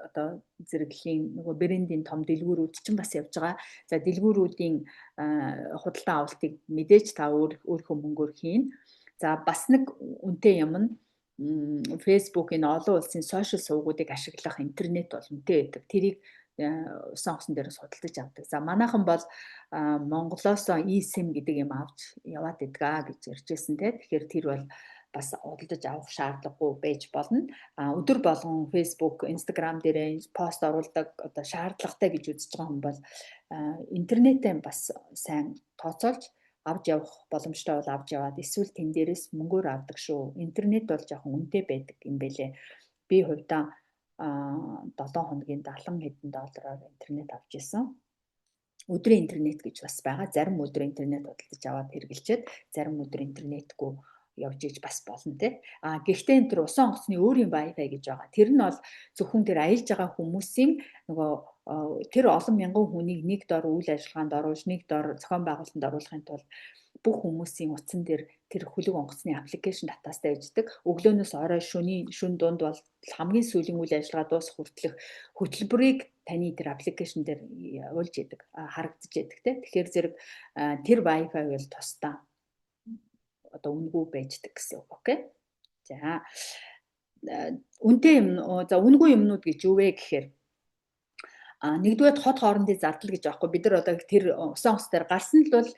одоо зэрэглэлийн нөгөө брендийн том дэлгүүрүүд чинь бас явж байгаа. За дэлгүүрүүдийн худалдан авалтыг мэдээж та өөрийнхөө мөнгөөр хийн. За бас нэг үнэтэй юм нь Facebook энэ олон улсын сошиал сувгуудыг ашиглах интернет бол үнэтэй байдаг. Тэрийг усан онгоцон дээрээс худалдаж авдаг. За манайхан бол Монголоос eSIM гэдэг юм авч яваад идгаа гэж ярьжсэн те. Тэгэхээр тэр бол бас худалдаж авах шаардлагагүй байж болно. Өдөр болгон Facebook, Instagram дээрээ пост оруулдаг одоо шаардлагатай гэж үзэж байгаа хүн бол интернетээ бас сайн тооцоолж авч явах боломжтой бол авч яваад эсвэл тэн дээрээс мөнгөөр авдаг шүү. Интернет бол жоохон үнэтэй байдаг юм бэлээ. Би хувьдаа 7 хоногийн $70 интернет авч исэн. Өдрийн интернет гэж бас байгаа. Зарим өдөр интернет худалдаж аваад хэрэглэчихэд зарим өдөр интернетгүй явж иж бас болно те. Гэхдээ энэ төр усан онгоцны өөрийн Wi-Fi гэж байгаа. Тэр нь бол зөвхөн тэр аялж байгаа хүмүүсийн нөгөө тэр олон мянган хүнийг нэг дор үйл ажиллагаанд оруулж, нэг дор зохион байгуулалтанд оруулахын тулд бүх хүмүүсийн утсан дээр тэр хөлөг онгоцны аппликейшн татаастай bijдэг. Өглөөнөөс орой шөнө дунд бол хамгийн сүүлийн үйл ажиллагаа дуусах хүртэлх хөтөлбөрийг таны тэр аппликейшн дээр явуулж идэг, харагдаж идэг те. Тэгэхээр зэрэг тэр Wi-Fi бол тусдаа одоо үнгүй байждаг гэсэн үг. Окей. За үнэтэй юм. За үнгүй юмнууд гэж юу вэ гэхээр нэгдүгээр хот хоорондын зардал гэж аахгүй. Бид нар одоо тэр усан онгоц дээр гарсан л бол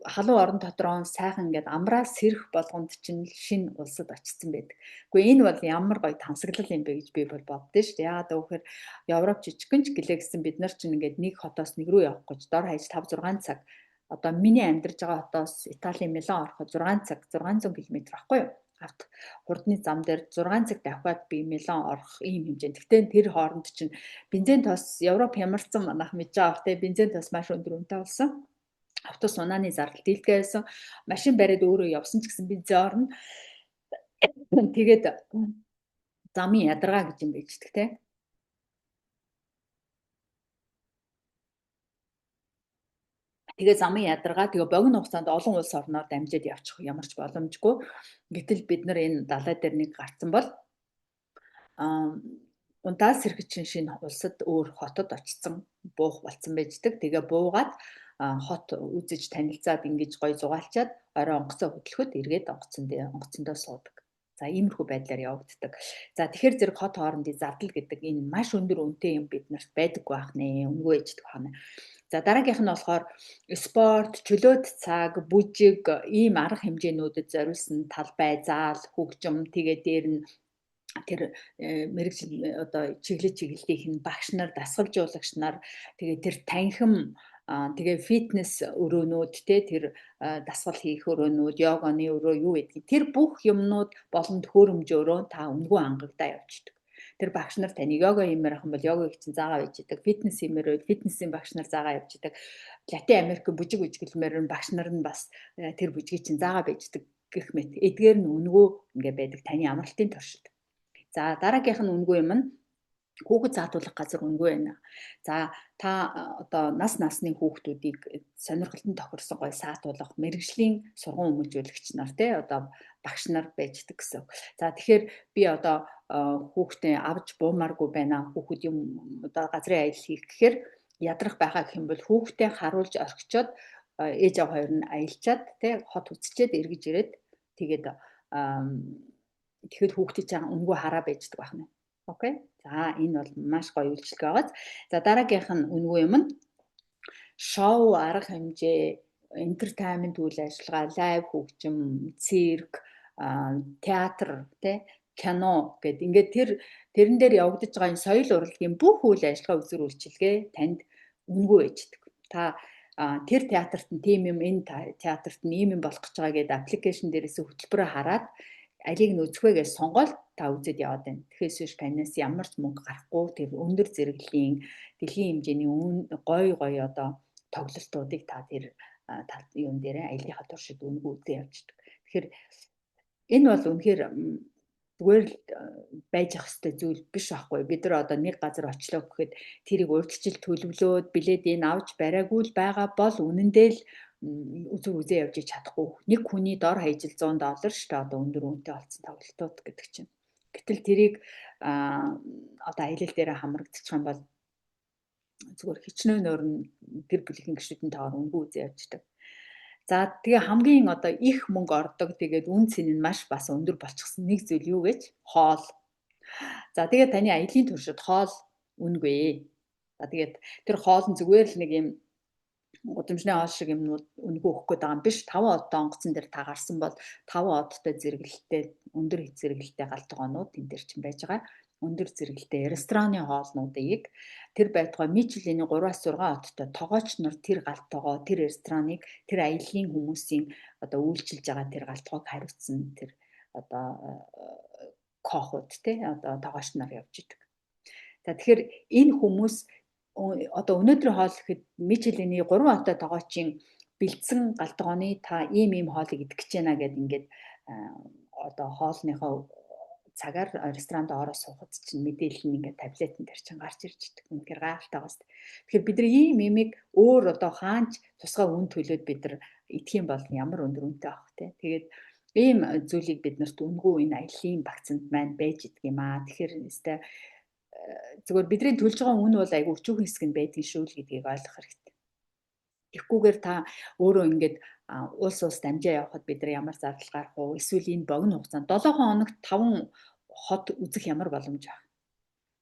халуун орон дотроо сайхан ингээд амраа сэрэх болгонд чинь шинэ улсад очсон байдаг. Гэхдээ энэ бол ямар гоё тансаглал юм бэ гэж би бол боддоо шүү дээ. Яагаад гэвэл Европ жижигхэн ч гэлээ гэсэн бид нар чинь ингээд нэг хотоос нэг рүү явах гэж дор хаяж 5-6 цаг. Одоо миний амьдарч байгаа хотоос Италийн Милан ороход 6 цаг 600 км байхгүй юу? Хурдны зам дээр 6 цаг давхаад би Милан орох ийм хэмжээнд. Гэхдээ тэр хооронд чинь бензин тос Европ ямарсан манайх мэдж байгаа те бензин тос маш өндөр үнэтэй болсон. Автобус унааны зардал дийлдэ байсан. Машин бариад өөрөө явсан ч гэсэн бензин орно. Тэгээд замын ядаргаа гэж юм байждаг те. Тэгээ замын ядаргаа тэгээ богино хугацаанд олон улс орноор дамжиж явчих ямар ч боломжгүй. Гэтэл бид нар энэ далай дээр нэг гарцсан бол ундаас сэргэж шинэ улсад өөр хотод очсон буух болцсон байждаг. Тэгээ буугаад хот үзэж танилцаад ингэж гоё зугаалчаад орой онгоцоо хөдлөхөд эргээд онгоцондоо суудаг. За иймэрхүү байдлаар явагддаг. За тэгэхээр зэрэг хот хоорондын зардал гэдэг энэ маш өндөр үнэтэй юм бид нарт байдаггүй байх нэ. Үнгүй ээждэг байх нэ. За дараагийнх нь болохоор спорт, чөлөөт цаг, бүжиг, ийм арга хэмжээнүүдэд зориулсан талбай, заал, хөгжим тэгээ дээр нь тэр мэрэгжил одоо чиглэлтийнх нь багш нар, дасгалжуулагч нар тэгээ тэр танхим тэгээ фитнес өрөөнүүд тэр дасгал хийх өрөөнүүд, йоганы өрөө юу гэдгийг тэр бүх юмнууд болон төхөөрөмжөөрөө та үнгүй хангагдаа явждаг. Тэр багш нар таны йога хиймээр ах юм бол йогыг чинь заагаа хийж идэг. Фитнес хиймээр бол фитнесийн багш нар заагаа явж идэг. Латин Америк бүжиг үжиглэмээр багш нар нь бас тэр бүжгийг чинь заагаа байждаг гэх мэт. Эдгээр нь үнгүй ингээ байдаг таны амралтын туршид. За дараагийнх нь үнгүй юм нь хүүхэд заатуулах газар үнгүй байна. За та одоо нас насны хүүхдүүдийг сонирхолтой тохирсон гой саатуулах мэрэгжлийн сургууль хүмүүжүүлэгч нар тий одоо багш нар байждаг гэсэн. За тэгэхээр би одоо хүүхдээ авч буумааргүй байна. Хүүхэд юм одоо газрын аялал хийх гэхээр ядрах байхаа гэх юм бол хүүхдээ харуулж орхичоод ээж аваа хоёр нь аялчаад тий хот үсчээд эргэж ирээд тэгээд тэгэхэд хүүхдээ чам үнгүй хараа байждаг байна. Окей. За энэ бол маш гоё үйлчлэг байгааз. За дараагийнх нь үнгүй юм нь шоу, арга хэмжээ, entertainment үйл ажиллагаа, лайв хөгжим, цирк, театр, тэ кино гэд ингээд тэрэн дээр явагдаж байгаа энэ соёл урлагийн бүх үйл ажиллагаа үзэр үйлчилгээ танд үнгүй байждаг. Та тэр театрт нь тийм юм, энэ театрт нь ийм юм болох гэж байгаа гэдэг аппликейшн дээрээс хөтөлбөрөөр хараад алийг нь үзэх вэ гэж сонгоод та үзээд яваад байна. Тэгэхээр танаас ямар ч мөнгө гарахгүй тэр өндөр зэрэглэлийн дэлхийн хэмжээний гоё одоо тоглолтуудыг та тэр юун дээр аяллахаа туршид үнгүй үзээ явждаг. Тэгэхээр энэ бол үнэхээр зүгээр л байж ах хэвээр зүйл биш байхгүй. Бид нар одоо нэг газар очлоо гэхэд тэрийг урьдчил төлөвлөөд билетийг авч бариагүй л байгаа бол үнэндээ л үзээ явж чадахгүй. Нэг хүний дор хаяжил $100 шүү дээ одоо өндөр үнэтэй болсон тоглолтууд гэдэг чинь. Гэтэл тэрийг одоо аялал дээр хамрагдчих юм бол зүгээр хичнээн өрн гэр бүлийн гишүүдийн тоор үнгүй үзээ явждаг. За тэгээ хамгийн одоо их мөнгө ордог тэгээд үн цэн нь маш бас өндөр болчихсон нэг зүйл юу гэж? Хоол. За тэгээд таны аялын туршид хоол үнгүй. За тэгээд тэр хоол нь зүгээр л нэг юм гудамжны хоол шиг юмнууд үнгүй өгөх гээд байгаа юм биш. 5 одтой онгоцон дээр та гарсан бол 5 одтой зэрэглэлтэй өндөр зэрэглэлтэй галтгоонууд энэ дээр чинь байж байгаа. Өндөр зэрэглэлтэй рестораны хоолнуудыг тэр байтугай Мичелийн 3-6 одтой тогооч нар тэр галтгоо тэр рестораныг тэр аяллаа хүмүүсийн одоо үйлчилж байгаа тэр галтгоог хариуцсан тэр одоо кохууд те одоо тогооч нар явж идэг. За тэгэхээр энэ хүмүүс одоо өнөөдрийн хоол гэхэд Мичелийн 3 одтой тогоочийн бэлдсэн галтгооны та ийм хоолыг идэх гэж байна гэд ингээд одоо хоолныхоо цагаар ресторанд ороо суухад чинь мэдээлэл нь ингээд таблетэн дээр чинь гарч ирж идэг. Үнэхээр гайхалтай гоос. Тэгэхээр бид нар ийм имийг өөр одоо хаанч тусгай үн төлөөд бид нар идэх юм бол ямар өндөр үнэтэй авах те. Тэгээд ийм зүйлийг бид нарт үнгүй энэ аяллаа багцанд маань байж идэг юм аа. Тэгэхээр нэстэ зүгээр бидний төлж байгаа үн бол айгүй өчүүхэн хэсэг нь байдгийн шүү л гэдгийг ойлгох хэрэгтэй. Тэгэхгүйгээр та өөрөө ингээд улс дамжаа явахад бид нар ямар зардал гарах уу? Эсвэл энэ богино хугацаанд 7 хоногт 5 хот үзэх ямар боломж байна?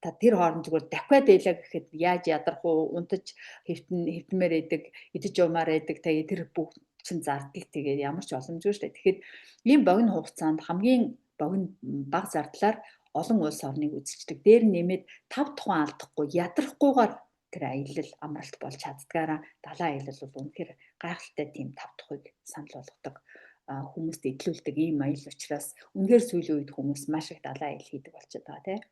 Та тэр хооронд зүгээр дахиад байлаа гэхэд яаж ядрах уу? Унтаж хэвтмээр идэг, идэж уумаар идэг. Тэгээ тэр бүх чин зардал тэгээд ямар ч боломжгүй шүү дээ. Тэгэхээр ийм богино хугацаанд хамгийн богино бага зардлаар олон улс орныг үзчихдэг. Дээр нэмээд 5 тухайн алдахгүй ядрахгүйгээр тэр аялал амралт болж чаддгаараа далайн аялал бол үнэхээр гайхалтай тийм 5 тухайг санал болгодог хүмүүст эдлүүлдэг ийм аялал учраас үнэхээр сүүлийн үед хүмүүс маш их далайн аялал хийдэг болчиход байгаа тийм.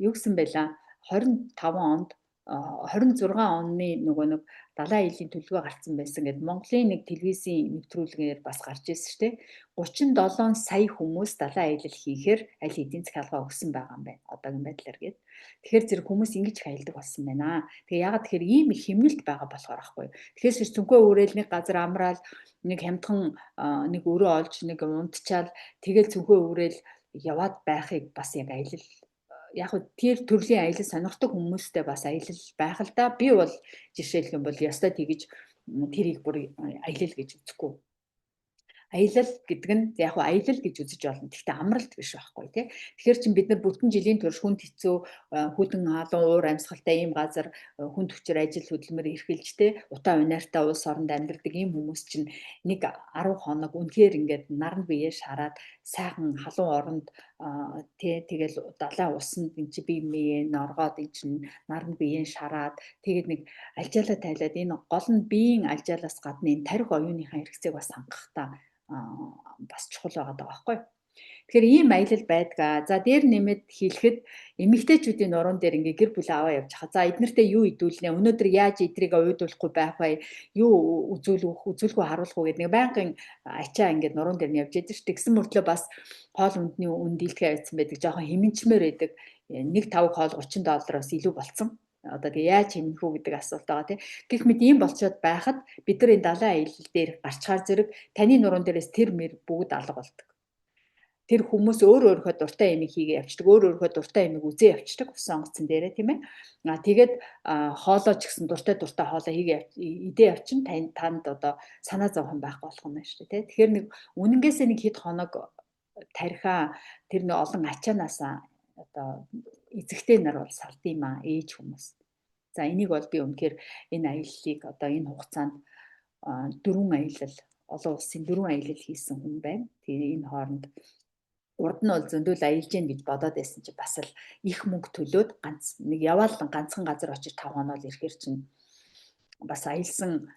Юу гэсэн байлаа 25 онд 26 оны нөгөө нэг далайн аяллаа төлөвлөгөө гарцсан байсан гэд Монголын нэг телевизийн нэвтрүүлгээр бас гарч ирсэн шүү дээ. 37 сая хүмүүс далайн аялал хийхээр аль хэдийн цаг алгаа өгсөн байгаа юм байна. Одоогийн байдлаар гээд. Тэгэхээр зэрэг хүмүүс ингэж их аялдаг болсон байна. Тэгээ ягаад тэгэхээр ийм их хэмнэлт байгаа болохоор аахгүй. Тэгэхээр цүнхөө өөрөөл нэг газар амраал нэг хямдхан нэг өрөө олж нэг унтчаал тэгэл цүнхөө өөрөөл яваад байхыг бас яг аялал яг тэр төрлийн аялал сонирхдаг хүмүүстэй бас аялал байх л да. Би бол жишээлх юм бол ястаа тэгэж тэрийг бүр аялал гэж үзэхгүй. Аялал гэдэг нь яг хөө аялал гэж үзэж болно. Гэхдээ амралт биш байхгүй тий. Тэгэхээр чин бид нар бүтэн жилийн турш хүнд хэцүү хүлэн халуун уур амьсгалтай ийм газар хүнд хүчээр ажил хөдөлмөр эрхэлж тий утаа унаартай улс оронд амьдардаг ийм хүмүүс чинь нэг 10 хоног үнэхээр ингээд наран биеэ шараад сайхан халуун оронд тий тэгэл далайн усанд эн чи бие биеэ норгоод эн чин наран биеэ шараад тэгээд нэг альжаалаа тайлаад энэ гол нь биеийн альжаалаас гадна энэ тарих оюуныхаа хэрэгцээг бас хангах та бас чухал байгаа байхгүй. Тэгэхээр ийм аялал байдгаа. За дээр нэмэд хэлэхэд эмэгтэйчүүдийн нуруунд дээр ингээ гэр бүл аваа явж хаа. За эднэртээ юу идүүлнэ? Өнөөдөр яаж эдрийг уйдуулахгүй байх вэ? Юу үзүүлгүй харуулахгүй гэдэг нэг байнгын ачаа ингээ нуруунд дээр нь явж идэв шүү дээ. Тэгсэн мөртлөө бас хоол хүнсний үн дийлдэхээ авсан байдаг. Жохон хэмнчмээр байдаг. Нэг тавг хоол $30-оос илүү болцсон. Одоо тэгээ яаж хэмнэх үү гэдэг асуулт байгаа тийм. Гэх мэт ийм болцоод байхад бид нар энэ далайн аялал дээр гарчхаар зэрэг таны нуруунд дээрээс тэр мэр бүгд алга болдог. Тэр хүмүүс өөр өөрийнхөө дуртай ямиг хийгээ явчихдаг, өөр өөрийнхөө дуртай ямиг үзээ явчихдаг усан онгоцон дээрээ тийм ээ. Тэгээд хоолоо ч гэсэн дуртай хоолоо хийгээ идээ явчин танд одоо санаа зовхон байхгүй болох юм байна шүү дээ. Тэгэхээр нэг үнэнгээсээ нэг хэд хоног тархиа тэр нэг олон ачаанаасаа одоо эзэгтэй нар бол салд юм аа ээж хүмүүс. За энийг бол би үнэхээр энэ аяллыг одоо энэ хугацаанд 4 аялал олон улсын 4 аялал хийсэн хүн байна. Тэгээ энэ хооронд урд нь бол зөндөл аялж гин гэж бодоод байсан чи бас л их мөнгө төлөөд ганц нэг яваалан ганцхан газар очиж 5 хоноо л ирэхэр чинь бас аялсан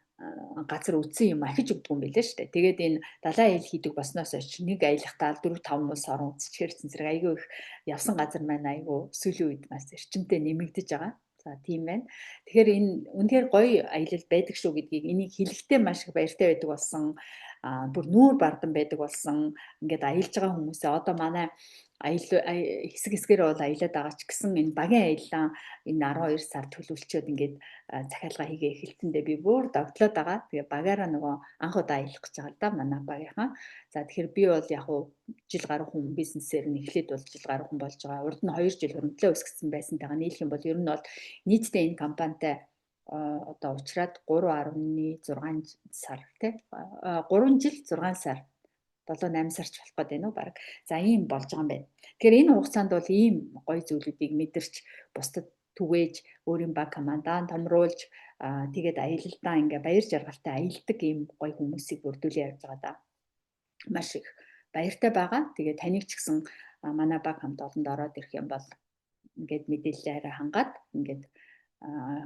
газар үтсэн юм ахиж өгдөг юм билээ шүү дээ. Тэгээд энэ далайн аялал хийдэг басноос очиж нэг аялахтаа 4-5 мус орон үзчихэрсэн зэрэг айгүй их явсан газар маань айгүй сүүлийн үед бас эрчимтэй нэмэгдэж байгаа. За тийм байна. Тэгэхээр энэ үнэхээр гоё аялал байдаг шүү гэдгийг энийг хэлэхдээ маш их баяртай байдаг болсон. Бүр нүүр бардан байдаг болсон. Ингээд аялж байгаа хүмүүсээ одоо манай хэсэг хэсгээр бол аялаад байгаа ч гэсэн энэ багийн аяллаа энэ 12 сар төлөвлөчөөд ингээд захиалга хийгээ эхэлтэндээ би бүр догтлоод байгаа. Тэгээ багаараа нөгөө анх удаа аялах гэж байгаа л да манай багийнхаа. За тэгэхээр би бол яг уу жил гаруй хүн бизнесээр нь эхлээд бол жил гаруй хүн болж байгаа. Урд нь 2 жил хөрөнгөлөө өсгсөн байсантайгаа нийлэх юм бол ер нь бол нийтдээ энэ компанитай одоо уучраад 3.6 сар тий 3 жил 6 сар 7-8 сарч болох гээд байна уу баг. За ийм болж байгаа юм байна. Тэгэхээр энэ хугацаанд бол ийм гоё зүйлүүдийг мэдэрч бусдад түгээж өөрийн баг командаа томруулж тэгээд аялалдаа ингээ баяр жаргалтай аялдаг ийм гоё хүмүүсийг бүрдүүлээ явж байгаа да. Маш их баяртай байгаа. Тэгээд таныг ч гэсэн манай баг хамт олонд ороод ирэх юм бол ингээд мэдээлэлээр хангаад ингээд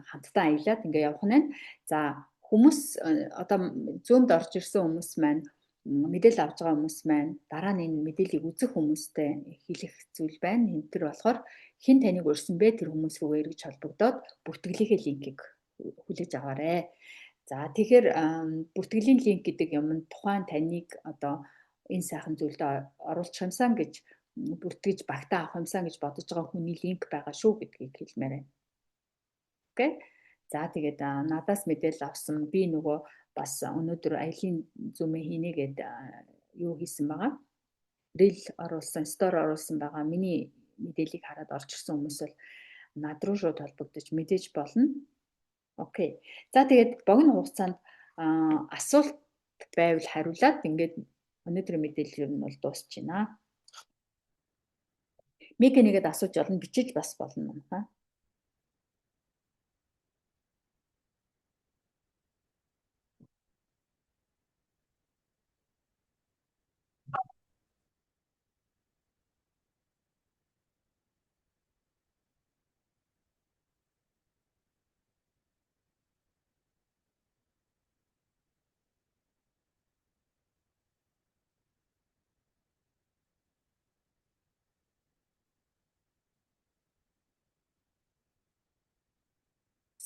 хамтдаа аялаад ингээ явах нь байна. За хүмүүс одоо зөөмд орж ирсэн хүмүүс маань мэдээлэл авж байгаа хүмүүс маань дараа нь энэ мэдээллийг үзэх хүмүүстэй хэлэх зүйл байна. Энэ төр болохоор хэн таныг урьсан бэ тэр хүмүүс рүү эргэж холбогдоод бүртгэлийнхээ линкийг хүлээж аваарэ. За тэгэхээр бүртгэлийн линк гэдэг юм нь тухайн таныг одоо энэ сайхан зүйлд оруулах юмсан гэж бүртгэж багтаа авах юмсан гэж бодож байгаа хүний линк байгаа шүү гэдгийг хэлмээр байна. Окей. За тэгээд надаас мэдээлэл авсан би нөгөө бас өнөөдөр аялын зүүмээ хийнэ гэд юу хийсэн байгаа. Рил оруулсан, стори оруулсан байгаа. Миний мэдээллийг хараад орж ирсэн хүмүүс бол над руу шууд холбогдож мэдээж болно. Окей. За тэгээд богино хугацаанд асуулт байвал хариулаад ингээд өнөөдрийн мэдээлэл ер нь бол дуусч байна. Миг нэгэд асууж олно, бичиж бас болно юм хаа.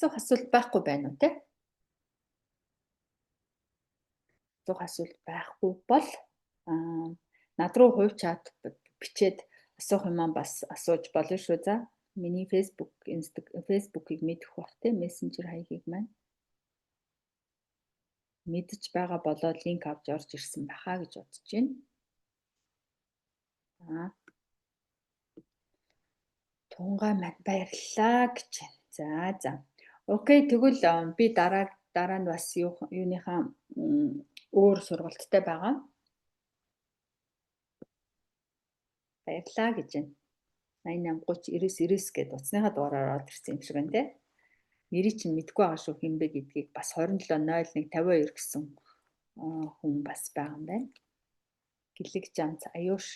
Асуулт байхгүй байна уу те? Асуулт байхгүй бол над руу хувь чат бичээд асуух юм бас асууж болно шүү. За миний Facebook-ийг мэдэх бах те мессенжер хаягийг маань мэдж байгаа болоод линк авч орж ирсэн байхаа гэж бодож байна. Тунгаа манд баярлалаа гэж байна. За. Окей, тэгвэл би дараа нь бас юуныхаа өөр сургалттай байгаа. Баярлалаа гэж байна. 88 30 99 гэдэг утасныхаа дугаараар ороод ирсэн юм шиг байна те. Нэрийг чинь мэдгүй байгаа шүү хинбэ гэдгийг бас 270152 гэсэн хүн бас байгаа юм байна. Гэлэг Жанц Аюуш.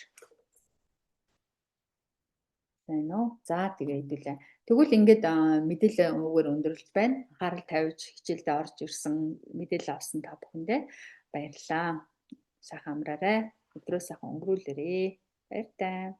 Сайн уу? За тэгээ хэдүүлээ. Тэгвэл ингээд мэдээлэл өгөөр өндөрлөж байна. Анхаарал тавьж хичээлдээ орж ирсэн, мэдээлэл авсан та бүхэндээ баярлалаа. Сайхан амраарай. Өдрөө сайхан өнгөрүүлээрэй. Баяр таа.